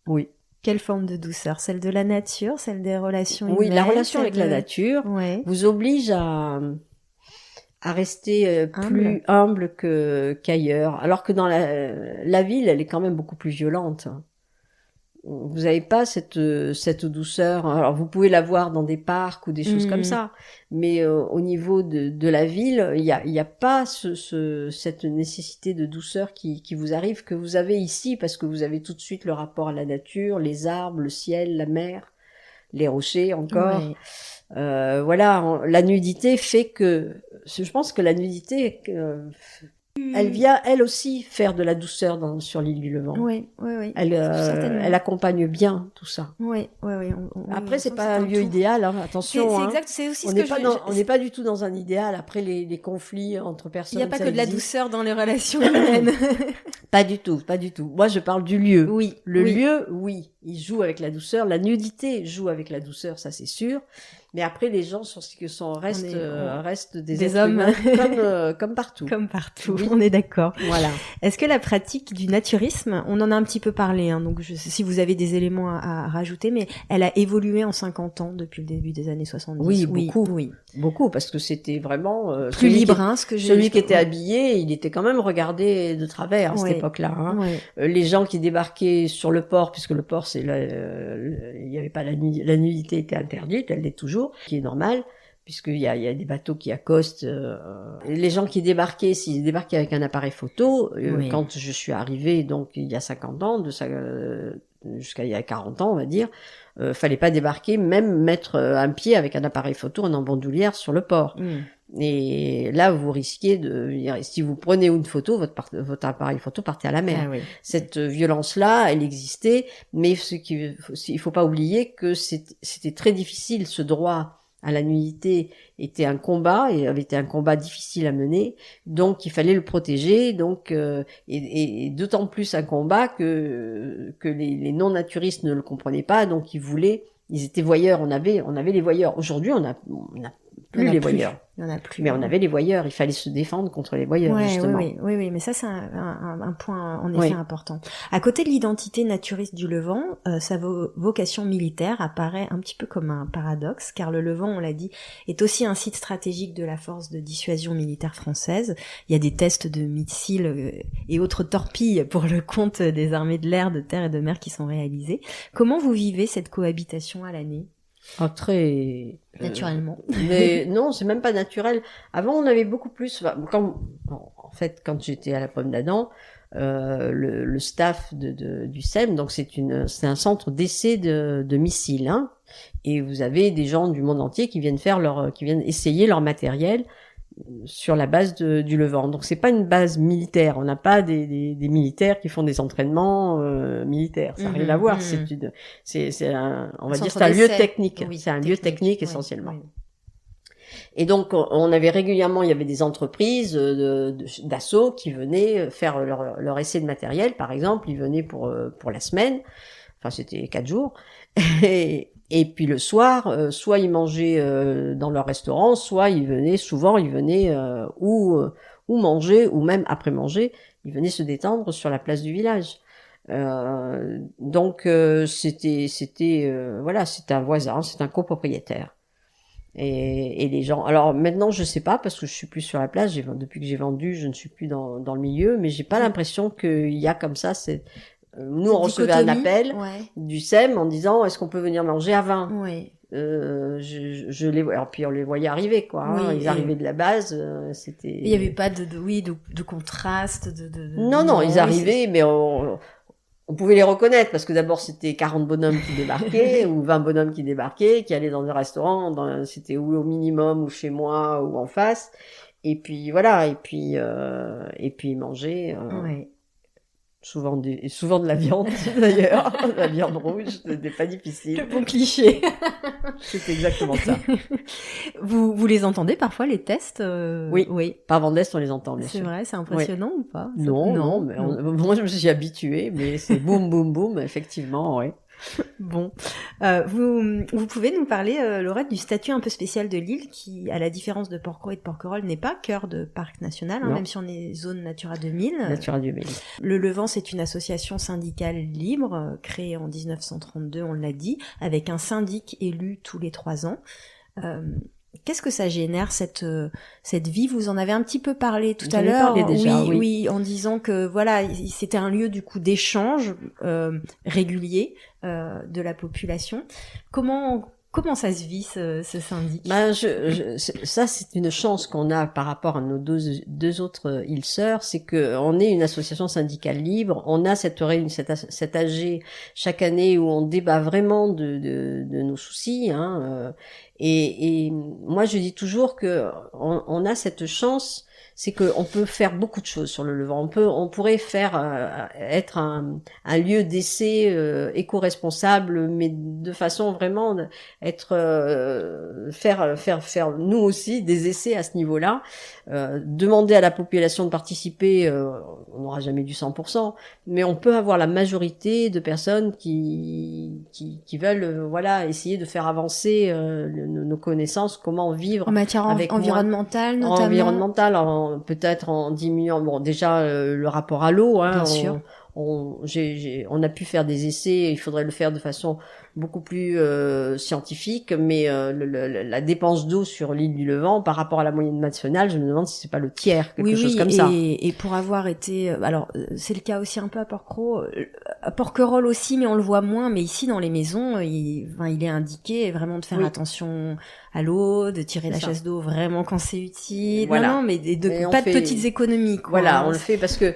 Oui. Quelle forme de douceur ? Celle de la nature, celle des relations humaines ? Oui, la relation avec la nature vous oblige à rester plus humble qu'ailleurs. Alors que dans la ville, elle est quand même beaucoup plus violente. Vous n'avez pas cette douceur. Alors vous pouvez la voir dans des parcs ou des choses comme ça, mais au niveau de la ville, il y a pas cette nécessité de douceur qui vous arrive, que vous avez ici, parce que vous avez tout de suite le rapport à la nature, les arbres, le ciel, la mer, les rochers encore. Voilà, la nudité fait que, je pense que la nudité elle vient, elle aussi, faire de la douceur sur l'île du Levant. Oui. Elle accompagne bien tout ça. Oui. Après, c'est pas un lieu idéal, hein, attention. C'est exact, c'est aussi on n'est pas du tout dans un idéal. Après, les conflits entre personnes. Il n'y a pas que de la douceur dans les relations humaines. Pas du tout. Moi, je parle du lieu. Oui. Lieu, oui, il joue avec la douceur. La nudité joue avec la douceur, ça c'est sûr. Mais après, les gens restent des hommes comme partout. Comme partout, oui. On est d'accord. Voilà. Est-ce que la pratique du naturisme, on en a un petit peu parlé, hein, donc si vous avez des éléments à rajouter, mais elle a évolué en 50 ans depuis le début des années 70. Oui, beaucoup, parce que c'était vraiment plus libre, celui qui était habillé, il était quand même regardé de travers à cette époque-là. Hein. Les gens qui débarquaient sur le port, puisque le port, il y avait pas la nudité était interdite, elle l'est toujours, qui est normal, puisqu'il y a des bateaux qui accostent. Les gens qui débarquaient, s'ils débarquaient avec un appareil photo, quand je suis arrivée, donc il y a 50 ans, jusqu'à il y a 40 ans, on va dire, fallait pas débarquer, même mettre un pied avec un appareil photo en bandoulière sur le port. Et là, vous risquez si vous prenez une photo, votre appareil photo partait à la mer. Cette violence-là, elle existait, mais il faut pas oublier que c'était très difficile. Ce droit à la nudité était un combat, et avait été un combat difficile à mener, donc il fallait le protéger, donc et d'autant plus un combat que les non-naturistes ne le comprenaient pas, donc ils étaient voyeurs. On avait les voyeurs. Aujourd'hui, on a plus les voyeurs. Il y en a plus. Mais on avait les voyeurs, il fallait se défendre contre les voyeurs, justement. Oui, mais ça c'est un point en effet important. À côté de l'identité naturiste du Levant, sa vocation militaire apparaît un petit peu comme un paradoxe, car le Levant, on l'a dit, est aussi un site stratégique de la force de dissuasion militaire française. Il y a des tests de missiles et autres torpilles pour le compte des armées de l'air, de terre et de mer qui sont réalisées. Comment vous vivez cette cohabitation à l'année ? Très naturellement. Mais non, c'est même pas naturel. Avant, on avait beaucoup plus. Quand j'étais à la Pomme d'Adam, le staff du SEM, donc c'est un centre d'essai de missiles, hein, et vous avez des gens du monde entier qui viennent essayer leur matériel sur la base du Levant. Donc c'est pas une base militaire. On n'a pas des militaires qui font des entraînements militaires. Ça n'a rien à voir. C'est un lieu technique. Oui, c'est un lieu technique essentiellement. Oui. Et donc on avait régulièrement, il y avait des entreprises d'assaut qui venaient faire leur essai de matériel. Par exemple, ils venaient pour la semaine. Enfin, c'était 4 jours. Et puis le soir, soit ils mangeaient dans leur restaurant, soit ils venaient ou manger, ou même après manger, ils venaient se détendre sur la place du village. Donc c'était un voisin, c'est un copropriétaire. Et les gens. Alors maintenant, je sais pas parce que je suis plus sur la place. Depuis que j'ai vendu, je ne suis plus dans le milieu, mais j'ai pas l'impression qu'il y a comme ça. Nous, on recevait un appel du SEM en disant est-ce qu'on peut venir manger à 20 ? Je les vois. Alors puis on les voyait arriver, quoi. Hein, ils arrivaient de la base. C'était. Il y avait pas de contraste. Non, ils arrivaient, mais on pouvait les reconnaître parce que d'abord c'était 40 bonhommes qui débarquaient ou 20 bonhommes qui débarquaient, qui allaient dans un restaurant. C'était ou au minimum ou chez moi ou en face. Et puis voilà. Et puis ils mangeaient. Souvent de la viande, d'ailleurs. La viande rouge, c'était pas difficile. Le bon cliché. C'est exactement ça. Vous les entendez parfois, les tests Oui. Par vent d'Est, on les entend, bien sûr. C'est vrai, c'est impressionnant ou pas? Non, mais moi, je me suis habituée, mais c'est boum, boum, boum, effectivement, oui. Bon, vous pouvez nous parler, Laurette, du statut un peu spécial de l'île qui, à la différence de Porquerolles et de Porquerolles, n'est pas cœur de parc national, même si on est zone Natura 2000. Natura 2000. Le Levant, c'est une association syndicale libre, créée en 1932, on l'a dit, avec un syndic élu tous les 3 ans. Qu'est-ce que ça génère cette vie? Vous en avez un petit peu parlé tout à l'heure. Oui, en disant que voilà, c'était un lieu du coup d'échange régulier de la population. Comment ça se vit ce syndic? Ça c'est une chance qu'on a par rapport à nos deux autres îles sœurs, c'est que on est une association syndicale libre. On a cette AG chaque année où on débat vraiment de nos soucis. Et moi je dis toujours que on a cette chance, c'est que on peut faire beaucoup de choses sur le Levant. On pourrait faire être un lieu d'essai éco-responsable, mais de façon vraiment faire nous aussi des essais à ce niveau-là. Demander à la population de participer, on n'aura jamais du 100%, mais on peut avoir la majorité de personnes qui veulent essayer de faire avancer nos connaissances, comment vivre en matière environnementale, notamment. Peut-être en diminuant déjà le rapport à l'eau. Bien sûr. On a pu faire des essais, il faudrait le faire de façon beaucoup plus scientifique, mais la dépense d'eau sur l'île du Levant par rapport à la moyenne nationale, je me demande si c'est pas le tiers, quelque chose comme ça. Et pour avoir été, alors c'est le cas aussi un peu à Porquerolles aussi, mais on le voit moins. Mais ici dans les maisons, il est indiqué vraiment de faire attention à l'eau, de tirer la chasse d'eau vraiment quand c'est utile. Voilà. Non, mais pas de petites économies, quoi. Voilà, on le fait parce que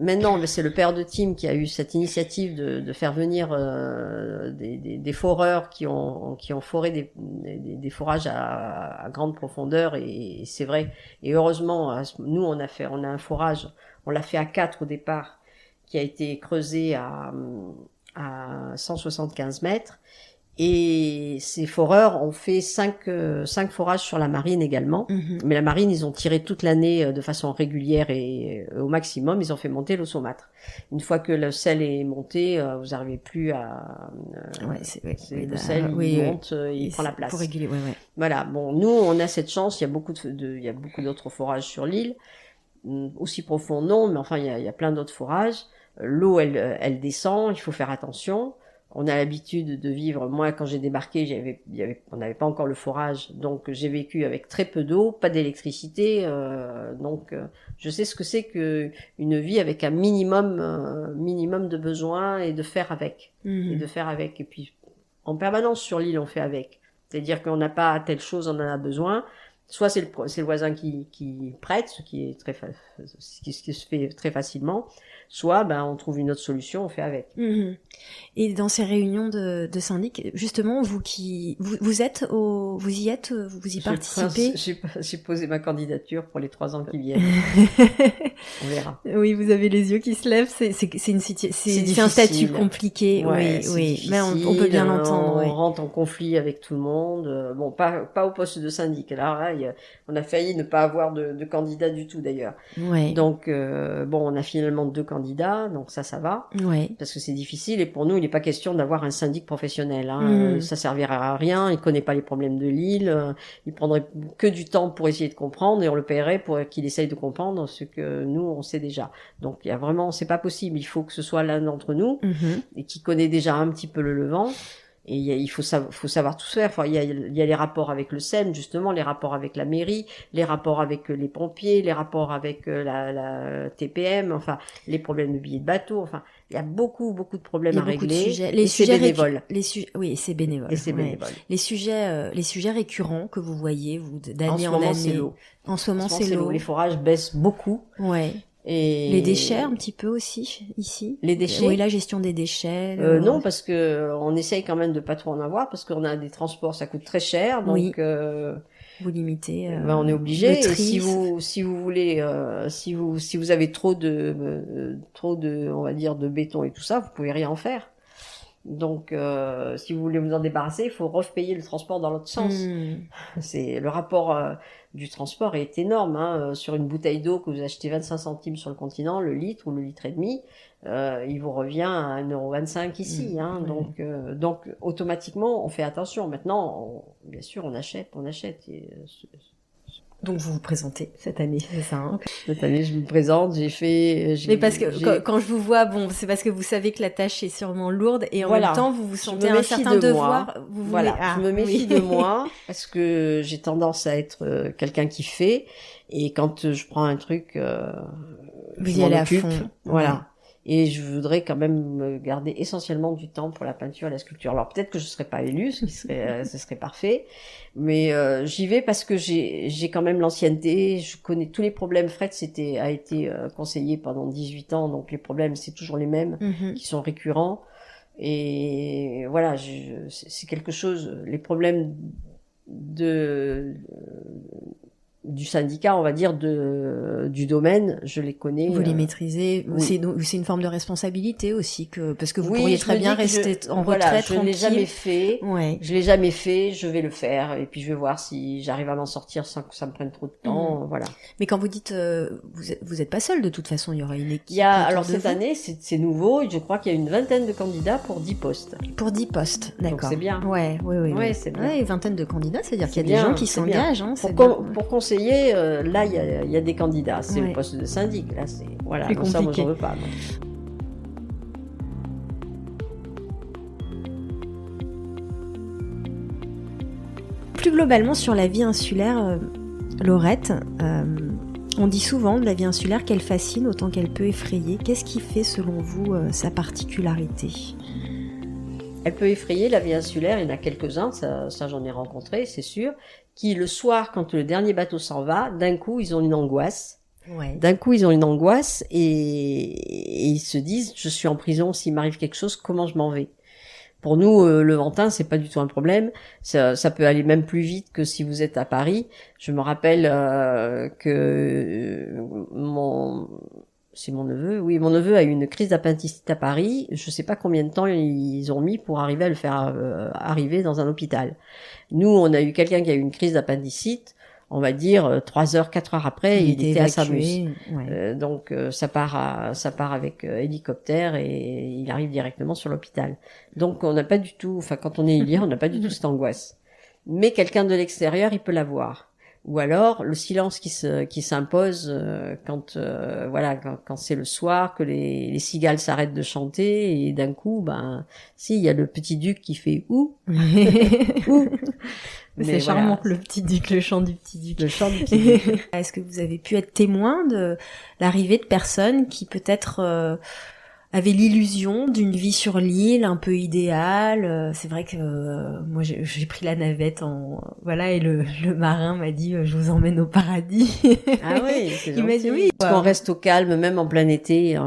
maintenant c'est le père de Tim qui a eu cette initiative de faire venir des foreurs qui ont foré des forages à grande profondeur, et c'est vrai. Et heureusement, nous on a un forage, on l'a fait à 4 au départ, qui a été creusé à 175 mètres. Et ces foreurs ont fait 5 forages sur la marine également. Mais la marine, ils ont tiré toute l'année de façon régulière et au maximum, ils ont fait monter l'eau saumâtre. Une fois que le sel est monté, vous n'arrivez plus à... le sel, il monte, il prend la place. Pour réguler, Voilà, bon, nous, on a cette chance, il y a beaucoup d'autres forages sur l'île. Aussi profond, non, mais enfin, il y a plein d'autres forages. L'eau, elle descend, il faut faire attention. On a l'habitude de vivre, moi quand j'ai débarqué, on n'avait pas encore le forage, donc j'ai vécu avec très peu d'eau, pas d'électricité, donc je sais ce que c'est que une vie avec un minimum de besoins et de faire avec. Et puis en permanence sur l'île on fait avec. C'est-à-dire qu'on n'a pas telle chose, on en a besoin. Soit c'est le voisin qui prête, ce qui se fait très facilement. Soit, on trouve une autre solution, on fait avec. Et dans ces réunions de syndic, justement, vous y participez? J'ai posé ma candidature pour les 3 ans qui viennent. On verra. Oui, vous avez les yeux qui se lèvent. C'est un statut compliqué. Oui. Mais on peut bien l'entendre. On rentre en conflit avec tout le monde. Bon, pas au poste de syndic. Alors là, on a failli ne pas avoir de candidat du tout d'ailleurs. Ouais. Donc on a finalement 2 candidats, donc ça va. Ouais. Parce que c'est difficile et pour nous, il n'est pas question d'avoir un syndic professionnel. Ça servira à rien. Il connaît pas les problèmes de l'île. Il prendrait que du temps pour essayer de comprendre et on le paierait pour qu'il essaye de comprendre ce que nous on sait déjà. Donc il y a vraiment, c'est pas possible. Il faut que ce soit l'un d'entre nous et qui connaît déjà un petit peu le Levant. Et il faut savoir tout faire. Enfin, il y a les rapports avec le SEM, justement, les rapports avec la mairie, les rapports avec les pompiers, les rapports avec la TPM, enfin, les problèmes de billets de bateau, enfin, il y a beaucoup de problèmes à régler. C'est bénévole. Oui, c'est bénévole. Et c'est bénévole. Les sujets récurrents que vous voyez, d'année en année. C'est l'eau. En ce moment, c'est l'eau. Les forages baissent beaucoup. Ouais. Et les déchets un petit peu aussi ici. Les déchets. Oui, la gestion des déchets. Non, parce que on essaye quand même de pas trop en avoir parce qu'on a des transports, ça coûte très cher, donc vous limitez. On est obligé. Et si vous voulez, si vous avez trop de, on va dire, de béton et tout ça, vous pouvez rien en faire. Donc, si vous voulez vous en débarrasser, il faut repayer le transport dans l'autre sens. C'est le rapport du transport est énorme. Sur une bouteille d'eau que vous achetez 25 centimes sur le continent, le litre ou le litre et demi, il vous revient à 1,25 € ici. Donc, automatiquement, on fait attention. Maintenant, bien sûr, on achète. Donc vous vous présentez cette année, c'est ça Cette année, je me présente, Mais parce que quand je vous vois, c'est parce que vous savez que la tâche est sûrement lourde et en même temps, vous vous sentez un certain devoir. Je me méfie de moi parce que j'ai tendance à être quelqu'un qui fait et quand je prends un truc, vous y allez à fond. Voilà. Et je voudrais quand même me garder essentiellement du temps pour la peinture et la sculpture. Alors peut-être que je serais pas élue, ce serait parfait, mais j'y vais parce que j'ai quand même l'ancienneté, je connais tous les problèmes. Fred a été conseiller pendant 18 ans, donc les problèmes c'est toujours les mêmes qui sont récurrents. Et voilà, c'est quelque chose, les problèmes du syndicat, on va dire, du domaine, je les connais. Vous les maîtrisez. Oui. C'est une forme de responsabilité aussi parce que vous pourriez très bien rester en retraite tranquille. Je l'ai jamais fait. Ouais. Je l'ai jamais fait. Je vais le faire et puis je vais voir si j'arrive à m'en sortir sans que ça me prenne trop de temps. Voilà. Mais quand vous dites, vous êtes pas seul de toute façon. Il y aura une équipe. Alors cette année, c'est nouveau. Je crois qu'il y a une vingtaine de candidats pour 10 postes. Pour 10 postes, d'accord. Donc c'est bien. Oui, c'est bien. Ouais, une vingtaine de candidats, c'est-à-dire qu'il y a des gens qui s'engagent. Pour conseiller, là il y a des candidats, c'est le poste de syndic, là c'est voilà, plus compliqué. Ça moi j'en veux pas. Plus globalement sur la vie insulaire, Laurette, on dit souvent de la vie insulaire qu'elle fascine autant qu'elle peut effrayer. Qu'est-ce qui fait selon vous sa particularité ? Elle peut effrayer, la vie insulaire, il y en a quelques-uns, ça j'en ai rencontré, c'est sûr, qui le soir, quand le dernier bateau s'en va, d'un coup ils ont une angoisse. Ouais. D'un coup ils ont une angoisse et ils se disent, je suis en prison, s'il m'arrive quelque chose, comment je m'en vais ? Pour nous, le Ventin, c'est pas du tout un problème. Ça peut aller même plus vite que si vous êtes à Paris. Je me rappelle que c'est mon neveu. Oui, mon neveu a eu une crise d'appendicite à Paris. Je sais pas combien de temps ils ont mis pour arriver à le faire arriver dans un hôpital. Nous, on a eu quelqu'un qui a eu une crise d'appendicite. On va dire 3 heures, 4 heures après, il était à Samus. Ouais. Donc ça part avec hélicoptère et il arrive directement sur l'hôpital. Donc on n'a pas du tout, enfin quand on est Ilir, on n'a pas du tout cette angoisse. Mais quelqu'un de l'extérieur, il peut l'avoir. Ou alors le silence qui s'impose quand c'est le soir, que les cigales s'arrêtent de chanter et d'un coup, il y a le petit duc qui fait ouh. Ouh. C'est charmant, le petit duc, le chant du petit duc. Le chant du petit duc. Est-ce que vous avez pu être témoin de l'arrivée de personnes qui peut-être avaient l'illusion d'une vie sur l'île un peu idéale? C'est vrai que moi j'ai pris la navette et le marin m'a dit je vous emmène au paradis. Ah oui, c'est gentil. Il m'a dit oui. Parce qu'on reste au calme même en plein été.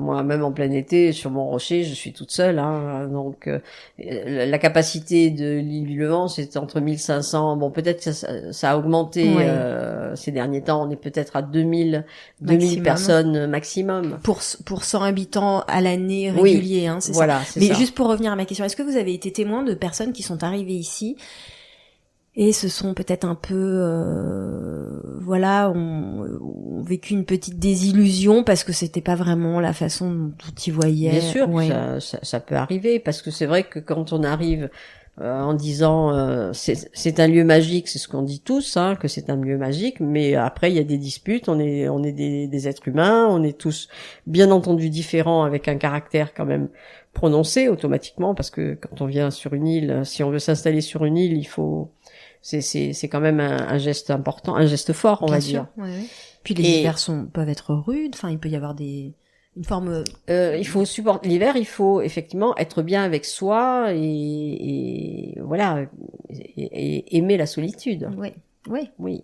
Moi, même en plein été, sur mon rocher, je suis toute seule. Donc la capacité de l'île du Levant, c'est entre 1500. Bon, peut-être que ça a augmenté ces derniers temps. On est peut-être à 2000 personnes maximum. Pour 100 habitants à l'année régulier, c'est voilà, ça. Mais ça. Juste pour revenir à ma question, est-ce que vous avez été témoin de personnes qui sont arrivées ici et se sont peut-être un peu, ont vécu une petite désillusion parce que c'était pas vraiment la façon dont ils voyaient? Bien sûr, ça peut arriver parce que c'est vrai que quand on arrive en disant c'est un lieu magique, c'est ce qu'on dit tous, que c'est un lieu magique, mais après il y a des disputes, on est des êtres humains, on est tous bien entendu différents avec un caractère quand même prononcé automatiquement, parce que quand on vient sur une île, si on veut s'installer sur une île, il faut c'est quand même un geste important, un geste fort, on va dire. Ouais. Puis les hivers peuvent être rudes, il peut y avoir une forme. Il faut supporter l'hiver. Il faut effectivement être bien avec soi et voilà et aimer la solitude. Oui.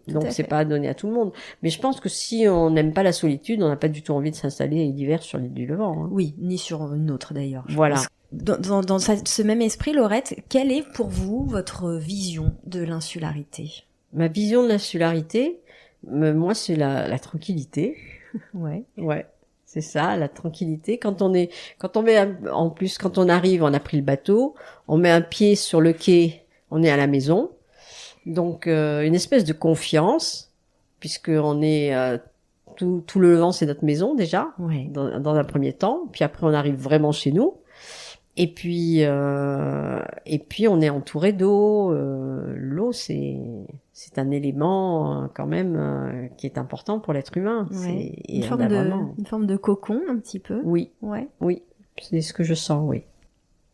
Donc c'est pas donné à tout le monde. Mais je pense que si on n'aime pas la solitude, on n'a pas du tout envie de s'installer l'hiver sur l'île du Levant. Oui, ni sur une autre d'ailleurs. Voilà. Dans ce même esprit, Laurette, quelle est pour vous votre vision de l'insularité? Ma vision de l'insularité, moi, c'est la tranquillité. Ouais. C'est ça, la tranquillité. Quand on arrive, on a pris le bateau, on met un pied sur le quai, on est à la maison. Donc, une espèce de confiance, puisque on est, tout le Levant, c'est notre maison, déjà. Ouais. Dans un premier temps. Puis après, on arrive vraiment chez nous. Et puis on est entouré d'eau. L'eau, c'est un élément quand même qui est important pour l'être humain. Ouais. Une forme de cocon un petit peu. Oui. Ouais. Oui, c'est ce que je sens. Oui.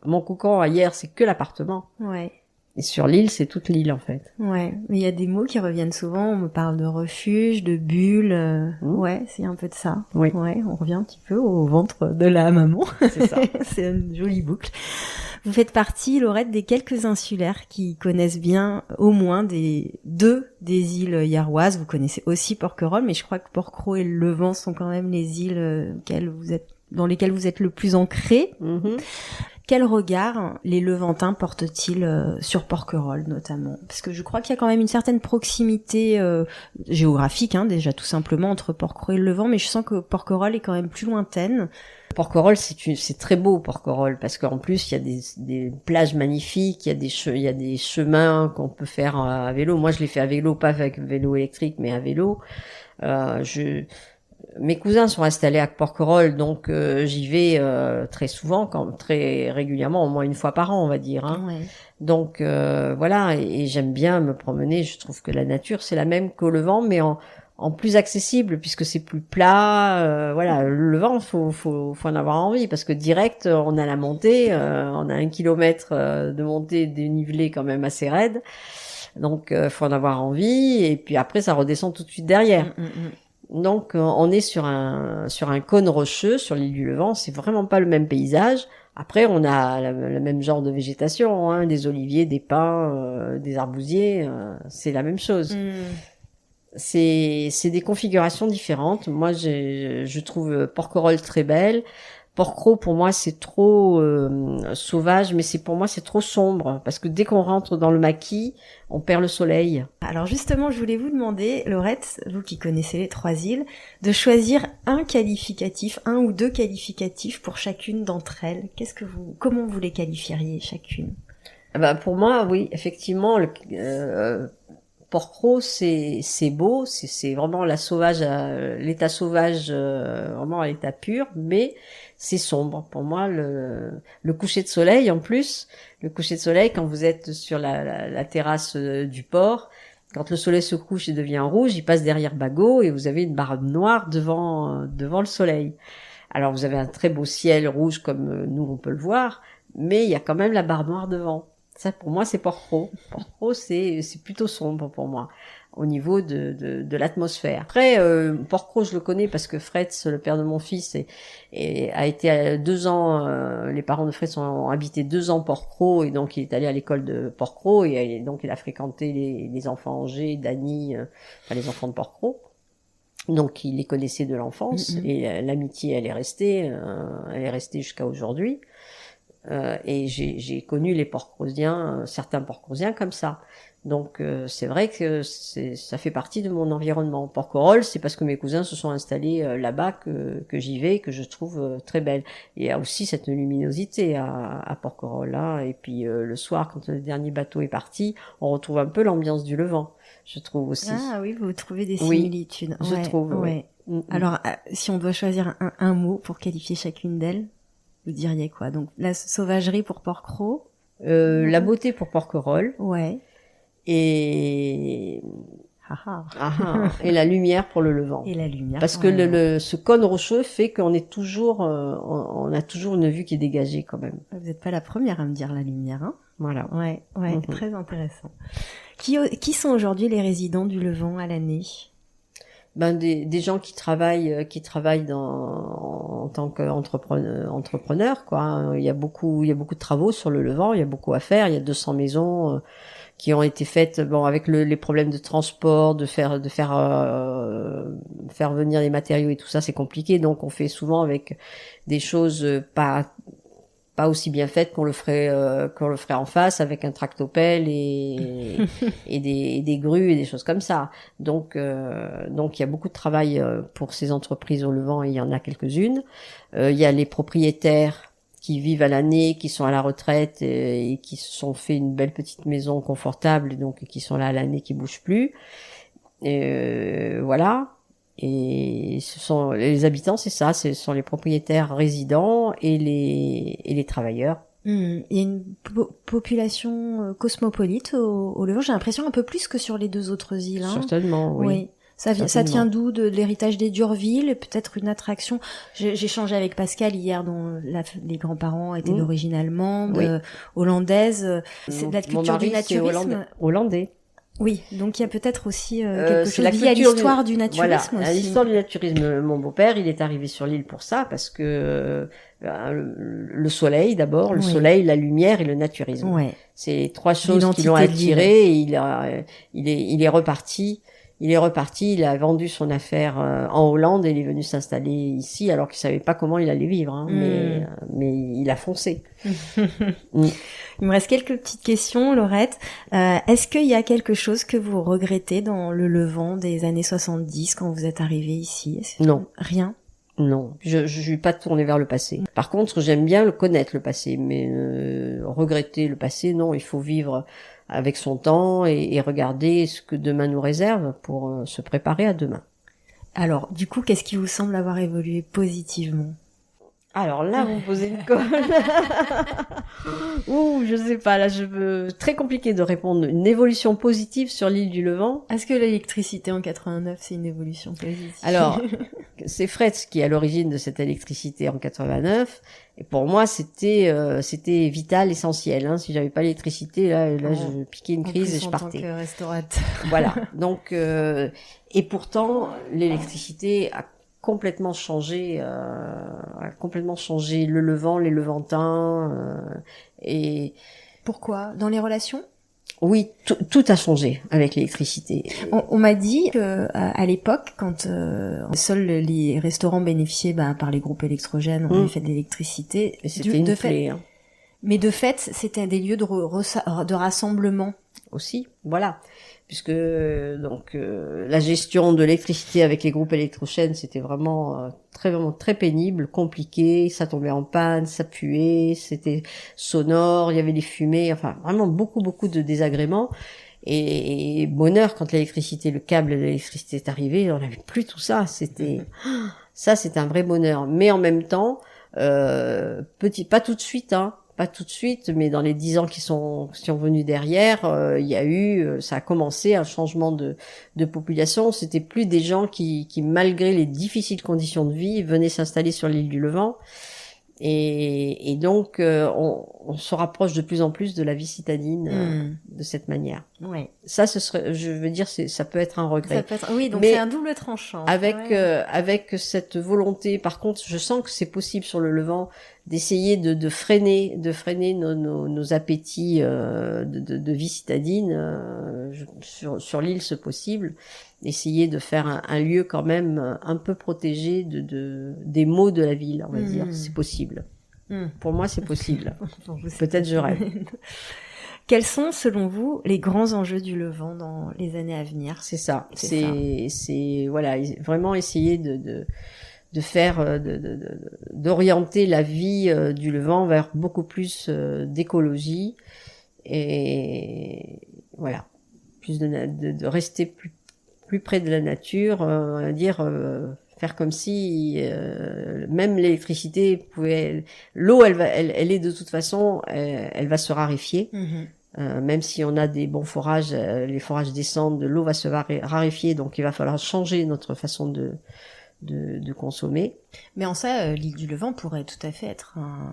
Mon cocon hier, c'est que l'appartement. Ouais. Et sur l'île, c'est toute l'île en fait. Ouais, mais il y a des mots qui reviennent souvent. On me parle de refuge, de bulle. Ouais, c'est un peu de ça. Oui. Ouais, on revient un petit peu au ventre de la maman. C'est ça. C'est une jolie boucle. Vous faites partie, Laurette, des quelques insulaires qui connaissent bien au moins deux des îles yarroises. Vous connaissez aussi Porquerolles, mais je crois que Porquerolles et le Levant sont quand même les îles dans lesquelles vous êtes le plus ancré. Mm-hmm. Quel regard les Levantins portent-ils sur Porquerolles notamment? Parce que je crois qu'il y a quand même une certaine proximité géographique, déjà tout simplement entre Porquerolles et le Levant, mais je sens que Porquerolles est quand même plus lointaine. Porquerolles, c'est très beau Porquerolles, parce qu'en plus il y a des plages magnifiques, il y a des chemins qu'on peut faire à vélo. Moi je l'ai fait à vélo, pas avec vélo électrique, mais à vélo. Mes cousins sont installés à Porquerolles, donc j'y vais très souvent, très régulièrement, au moins une fois par an, on va dire. Ouais. Donc voilà, et j'aime bien me promener. Je trouve que la nature c'est la même qu'au Levant, mais en plus accessible, puisque c'est plus plat. Voilà, le Levant, faut en avoir envie, parce que direct, on a la montée, on a 1 kilomètre de montée dénivelée quand même assez raide. Donc faut en avoir envie, et puis après ça redescend tout de suite derrière. Donc on est sur un cône rocheux sur l'île du Levant, c'est vraiment pas le même paysage. Après on a le même genre de végétation, des oliviers, des pins, des arbousiers, c'est la même chose. C'est des configurations différentes. Moi je trouve Porquerolles très belle Porquerolles, pour moi, c'est trop sauvage, mais pour moi, c'est trop sombre. Parce que dès qu'on rentre dans le maquis, on perd le soleil. Alors justement, je voulais vous demander, Laurette, vous qui connaissez les 3 îles, de choisir un qualificatif, 1 ou 2 qualificatifs pour chacune d'entre elles. Comment vous les qualifieriez chacune? Pour moi, oui, effectivement, Porquerolles, c'est beau, c'est vraiment l'état sauvage, vraiment à l'état pur, mais c'est sombre. Pour moi, le coucher de soleil, en plus, le coucher de soleil, quand vous êtes sur la terrasse du port, quand le soleil se couche et devient rouge, il passe derrière Bagot et vous avez une barre noire devant le soleil. Alors vous avez un très beau ciel rouge comme nous on peut le voir, mais il y a quand même la barre noire devant. Ça, pour moi, c'est Porquerolles. Porquerolles, c'est plutôt sombre pour moi, au niveau de l'atmosphère. Après, Porquerolles, je le connais parce que Fretz, le père de mon fils, a été à 2 ans, les parents de Fretz ont habité 2 ans Porquerolles, et donc il est allé à l'école de Porquerolles, et donc il a fréquenté les enfants Angers, Dany, enfin les enfants de Porquerolles. Donc il les connaissait de l'enfance, et l'amitié, elle est restée jusqu'à aujourd'hui. Et j'ai connu les Porquerolliens, certains Porquerolliens comme ça. Donc c'est vrai que ça fait partie de mon environnement. Porquerolles, c'est parce que mes cousins se sont installés là-bas que j'y vais, que je trouve très belle. Il y a aussi cette luminosité à Porquerolles là. Et puis le soir, quand le dernier bateau est parti, on retrouve un peu l'ambiance du Levant, je trouve aussi. Ah oui, vous trouvez des similitudes. Oui, je trouve. Ouais. Oui. Alors, si on doit choisir un mot pour qualifier chacune d'elles, vous diriez quoi? Donc la sauvagerie pour Porquerolles, la beauté pour Porquerolles. Ouais. Et et la lumière pour le Levant. Et la lumière. Parce que ce cône rocheux fait qu'on est toujours, on a toujours une vue qui est dégagée quand même. Vous n'êtes pas la première à me dire la lumière, hein? Voilà. Ouais, très intéressant. Qui sont aujourd'hui les résidents du Levant à l'année? Des gens qui travaillent en tant qu'entrepreneurs, quoi. Il y a beaucoup de travaux sur le Levant, il y a beaucoup à faire, il y a 200 maisons qui ont été faites, avec les problèmes de transport, de faire venir les matériaux et tout ça, c'est compliqué, donc on fait souvent avec des choses pas aussi bien faites qu'on le ferait en face avec un tractopelle et des grues et des choses comme ça. Donc il y a beaucoup de travail pour ces entreprises au Levant, et il y en a quelques-unes. Il y a les propriétaires qui vivent à l'année, qui sont à la retraite et qui se sont fait une belle petite maison confortable, et donc qui sont là à l'année, qui bougent plus. Voilà. Et ce sont les habitants, c'est ça, ce sont les propriétaires résidents et les travailleurs. Il y a une population cosmopolite au Levant, j'ai l'impression un peu plus que sur les 2 autres îles. Hein. Certainement, oui. Ça tient d'où? De l'héritage des Durville, et peut-être une attraction. J'ai échangé avec Pascal hier, dont les grands-parents étaient d'origine allemande, hollandaise. C'est de la culture du naturisme. Hollandais. Oui, donc il y a peut-être aussi quelque chose lié à l'histoire du naturisme. Voilà, à l'histoire du naturisme. Mon beau-père, il est arrivé sur l'île pour ça, parce que le soleil d'abord, soleil, la lumière et le naturisme. Ouais. C'est 3 choses qui l'ont attiré, et il est reparti. Il a vendu son affaire en Hollande et il est venu s'installer ici, alors qu'il savait pas comment il allait vivre, hein, mais il a foncé. Il me reste quelques petites questions, Laurette. Est-ce qu'il y a quelque chose que vous regrettez dans le Levant des années 70 quand vous êtes arrivé ici? Non. Rien? Non, je suis pas tournée vers le passé. Par contre, j'aime bien connaître le passé, mais regretter le passé, non. Il faut vivre avec son temps et regarder ce que demain nous réserve pour se préparer à demain. Alors, du coup, qu'est-ce qui vous semble avoir évolué positivement? Alors là, vous me posez une colle. Ouh, je sais pas, là, très compliqué de répondre. Une évolution positive sur l'île du Levant. Est-ce que l'électricité en 89, c'est une évolution positive? Alors, c'est Fretz qui est à l'origine de cette électricité en 89. Et pour moi, c'était vital, essentiel. Hein. Si j'avais pas l'électricité, là, je piquais une crise et je partais. En tant que restaurateur. Voilà. Donc, et pourtant, l'électricité a complètement changé le Levant, les Levantins, et pourquoi? Dans les relations? Oui, tout a changé avec l'électricité. On m'a dit que à l'époque, quand seuls les restaurants bénéficiaient par les groupes électrogènes, on avait fait de l'électricité. Et c'était une plaie, hein. Mais de fait, c'était des lieux de rassemblement. Aussi, voilà. Puisque la gestion de l'électricité avec les groupes électrogènes, c'était vraiment très pénible, compliqué, ça tombait en panne, ça puait, c'était sonore, il y avait des fumées, enfin vraiment beaucoup de désagréments. Et bonheur, quand le câble de l'électricité est arrivé, on n'avait plus tout ça. C'était un vrai bonheur. Mais en même temps, pas tout de suite, hein. Pas tout de suite, mais dans les 10 ans qui sont venus derrière, ça a commencé un changement de population. C'était plus des gens qui malgré les difficiles conditions de vie, venaient s'installer sur l'île du Levant. Et donc, on se rapproche de plus en plus de la vie citadine de cette manière. Ouais. Ça, je veux dire, ça peut être un regret. Oui, donc mais c'est un double tranchant. Avec cette volonté, par contre, je sens que c'est possible sur le Levant d'essayer de freiner nos appétits de vie citadine sur l'île, ce possible. Essayer de faire un lieu quand même un peu protégé des maux de la ville, on va dire. C'est possible. Pour moi, c'est possible. Peut-être je rêve. Quels sont, selon vous, les grands enjeux du Levant dans les années à venir? C'est ça. C'est voilà, vraiment essayer de faire, d'orienter la vie du Levant vers beaucoup plus d'écologie et voilà, plus de rester plus près de la nature, faire comme si même l'électricité l'eau elle est de toute façon elle va se raréfier. Même si on a des bons forages, les forages descendent, l'eau va se raréfier, donc il va falloir changer notre façon de consommer. Mais en ça, l'île du Levant pourrait tout à fait être un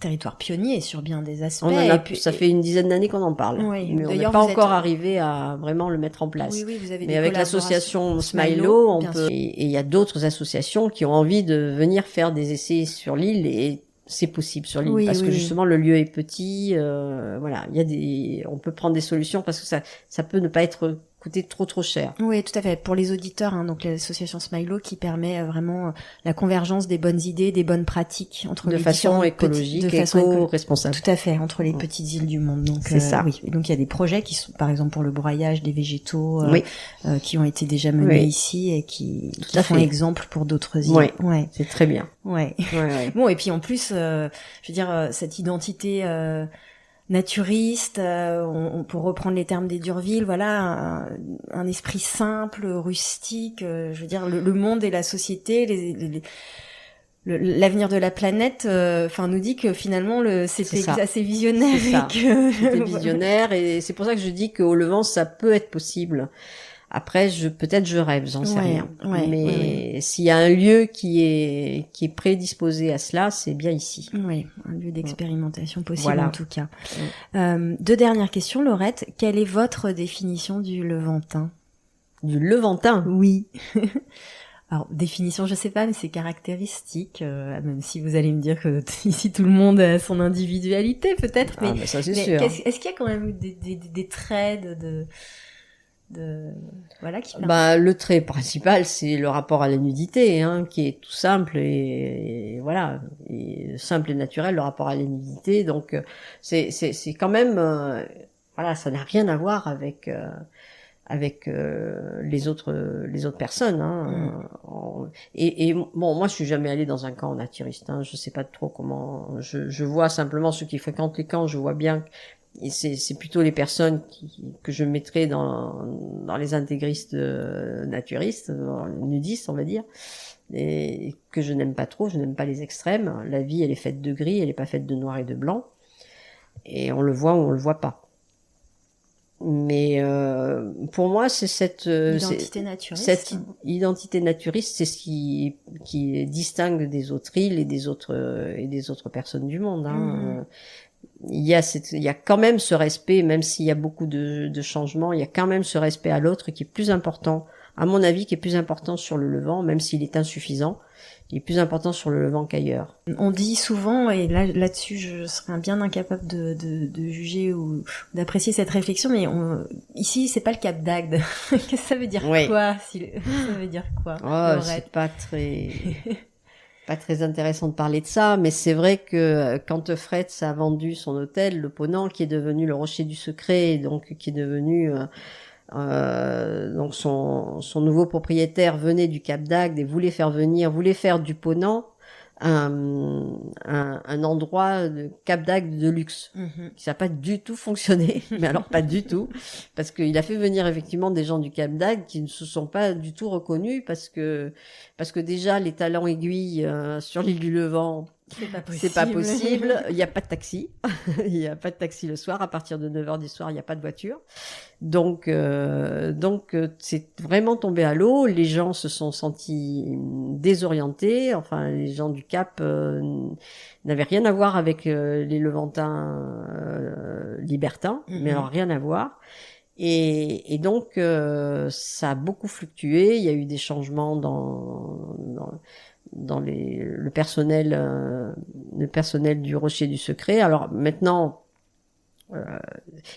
territoire pionnier sur bien des aspects. Ça fait une dizaine d'années qu'on en parle, oui, mais on n'est pas encore arrivé à vraiment le mettre en place. Oui, vous avez mais avec l'association Smilo, on peut. Et il y a d'autres associations qui ont envie de venir faire des essais sur l'île et c'est possible sur l'île parce que justement le lieu est petit. Voilà, on peut prendre des solutions parce que ça peut ne pas être coûter trop cher. Oui, tout à fait. Pour les auditeurs, donc l'association Smilo qui permet vraiment la convergence des bonnes idées, des bonnes pratiques entre de façon écologique, éco-responsable. Tout à fait, entre les petites îles du monde. Donc c'est ça. Oui. Et donc il y a des projets qui sont, par exemple pour le broyage des végétaux, qui ont été déjà menés ici et qui font exemple pour d'autres îles. Ouais. C'est très bien. Ouais. Bon, et puis en plus, je veux dire, cette identité naturiste, pour reprendre les termes des Durville, voilà, un esprit simple, rustique, je veux dire, le monde et la société, l'avenir de la planète, nous dit que finalement c'était assez visionnaire. C'était visionnaire et c'est pour ça que je dis qu'au Levant ça peut être possible. Après, peut-être je rêve, j'en sais rien. Mais s'il y a un lieu qui est prédisposé à cela, c'est bien ici. Oui, un lieu d'expérimentation possible en tout cas. Deux dernières questions, Laurette. Quelle est votre définition du Levantin? Du Levantin? Oui. Alors, définition, je sais pas, mais c'est caractéristique, même si vous allez me dire que ici tout le monde a son individualité, peut-être. Mais ça, c'est sûr. Est-ce qu'il y a quand même des traits qui le trait principal c'est le rapport à la nudité qui est tout simple et voilà, et simple et naturel, le rapport à la nudité, donc c'est quand même ça n'a rien à voir avec les autres personnes et bon, moi je suis jamais allée dans un camp naturiste, je sais pas trop comment, je vois simplement ceux qui fréquentent les camps, je vois bien. Et c'est plutôt les personnes que je mettrais dans les intégristes naturistes, nudistes, on va dire, et que je n'aime pas trop. Je n'aime pas les extrêmes. La vie, elle est faite de gris, elle est pas faite de noir et de blanc. Et on le voit ou on le voit pas. Mais pour moi, c'est cette identité naturiste. Cette identité naturiste, c'est ce qui distingue des autres îles et des autres personnes du monde. Il y a quand même ce respect, même s'il y a beaucoup de changements, il y a quand même ce respect à l'autre qui est plus important à mon avis, qui est plus important sur le Levant, même s'il est insuffisant. Il est plus important sur le Levant qu'ailleurs. On dit souvent, et là-dessus je serais bien incapable de juger ou d'apprécier cette réflexion, mais ici c'est pas le Cap d'Agde. Qu'est-ce que ça veut dire quoi ça veut dire quoi C'est pas très intéressant de parler de ça, mais c'est vrai que quand Fretz a vendu son hôtel, le Ponant, qui est devenu le Rocher du Secret, donc qui est devenu donc son nouveau propriétaire venait du Cap d'Agde et voulait faire du Ponant un endroit de Cap d'Agde de luxe. Ça n'a pas du tout fonctionné, mais alors pas du tout, parce qu'il a fait venir effectivement des gens du Cap d'Agde qui ne se sont pas du tout reconnus, parce que déjà les talents aiguilles sur l'île du Levant, c'est pas possible. Il n'y a pas de taxi. Il n'y a pas de taxi le soir. À partir de 9h du soir, il n'y a pas de voiture. Donc c'est vraiment tombé à l'eau. Les gens se sont sentis désorientés. Enfin, les gens du Cap n'avaient rien à voir avec les Levantins libertins, mais alors rien à voir. Et donc ça a beaucoup fluctué. Il y a eu des changements dans le personnel du Rocher du Secret. Alors maintenant,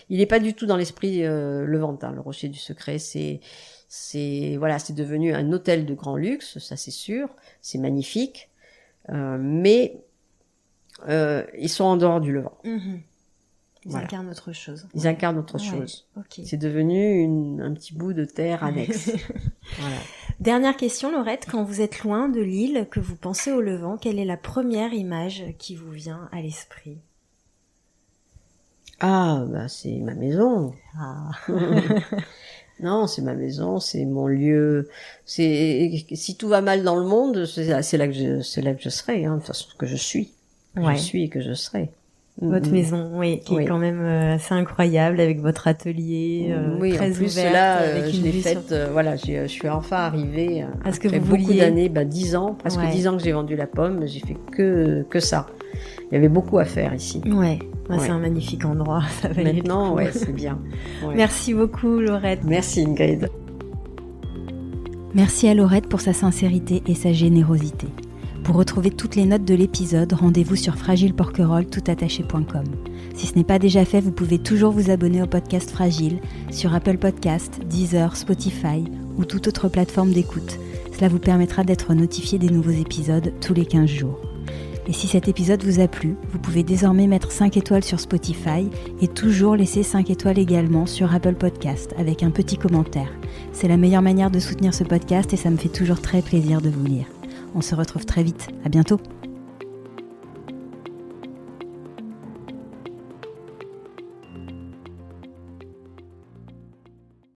il n'est pas du tout dans l'esprit levantin. Le Rocher du Secret, c'est devenu un hôtel de grand luxe, ça c'est sûr, c'est magnifique, mais ils sont en dehors du Levant. Ils incarnent autre chose. Ils incarnent autre chose. Okay. C'est devenu un petit bout de terre annexe. Voilà. Dernière question, Laurette. Quand vous êtes loin de l'île, que vous pensez au Levant, quelle est la première image qui vous vient à l'esprit? C'est ma maison. Non, c'est ma maison, c'est mon lieu. Si tout va mal dans le monde, c'est là que je serai, de toute façon, que je suis. Je suis et que je serai. Votre maison, qui est quand même assez incroyable, avec votre atelier très en plus, ouvert. Là, je l'ai faite, je suis enfin arrivée après beaucoup d'années, 10 ans, presque 10 ans que j'ai vendu la pomme, j'ai fait que ça. Il y avait beaucoup à faire ici. C'est un magnifique endroit, ça valait maintenant, c'est bien. Merci beaucoup, Laurette. Merci, Ingrid. Merci à Laurette pour sa sincérité et sa générosité. Pour retrouver toutes les notes de l'épisode, rendez-vous sur fragileporquerolles.com. Si ce n'est pas déjà fait, vous pouvez toujours vous abonner au podcast Fragile sur Apple Podcasts, Deezer, Spotify ou toute autre plateforme d'écoute. Cela vous permettra d'être notifié des nouveaux épisodes tous les 15 jours. Et si cet épisode vous a plu, vous pouvez désormais mettre 5 étoiles sur Spotify et toujours laisser 5 étoiles également sur Apple Podcasts avec un petit commentaire. C'est la meilleure manière de soutenir ce podcast et ça me fait toujours très plaisir de vous lire. On se retrouve très vite. À bientôt.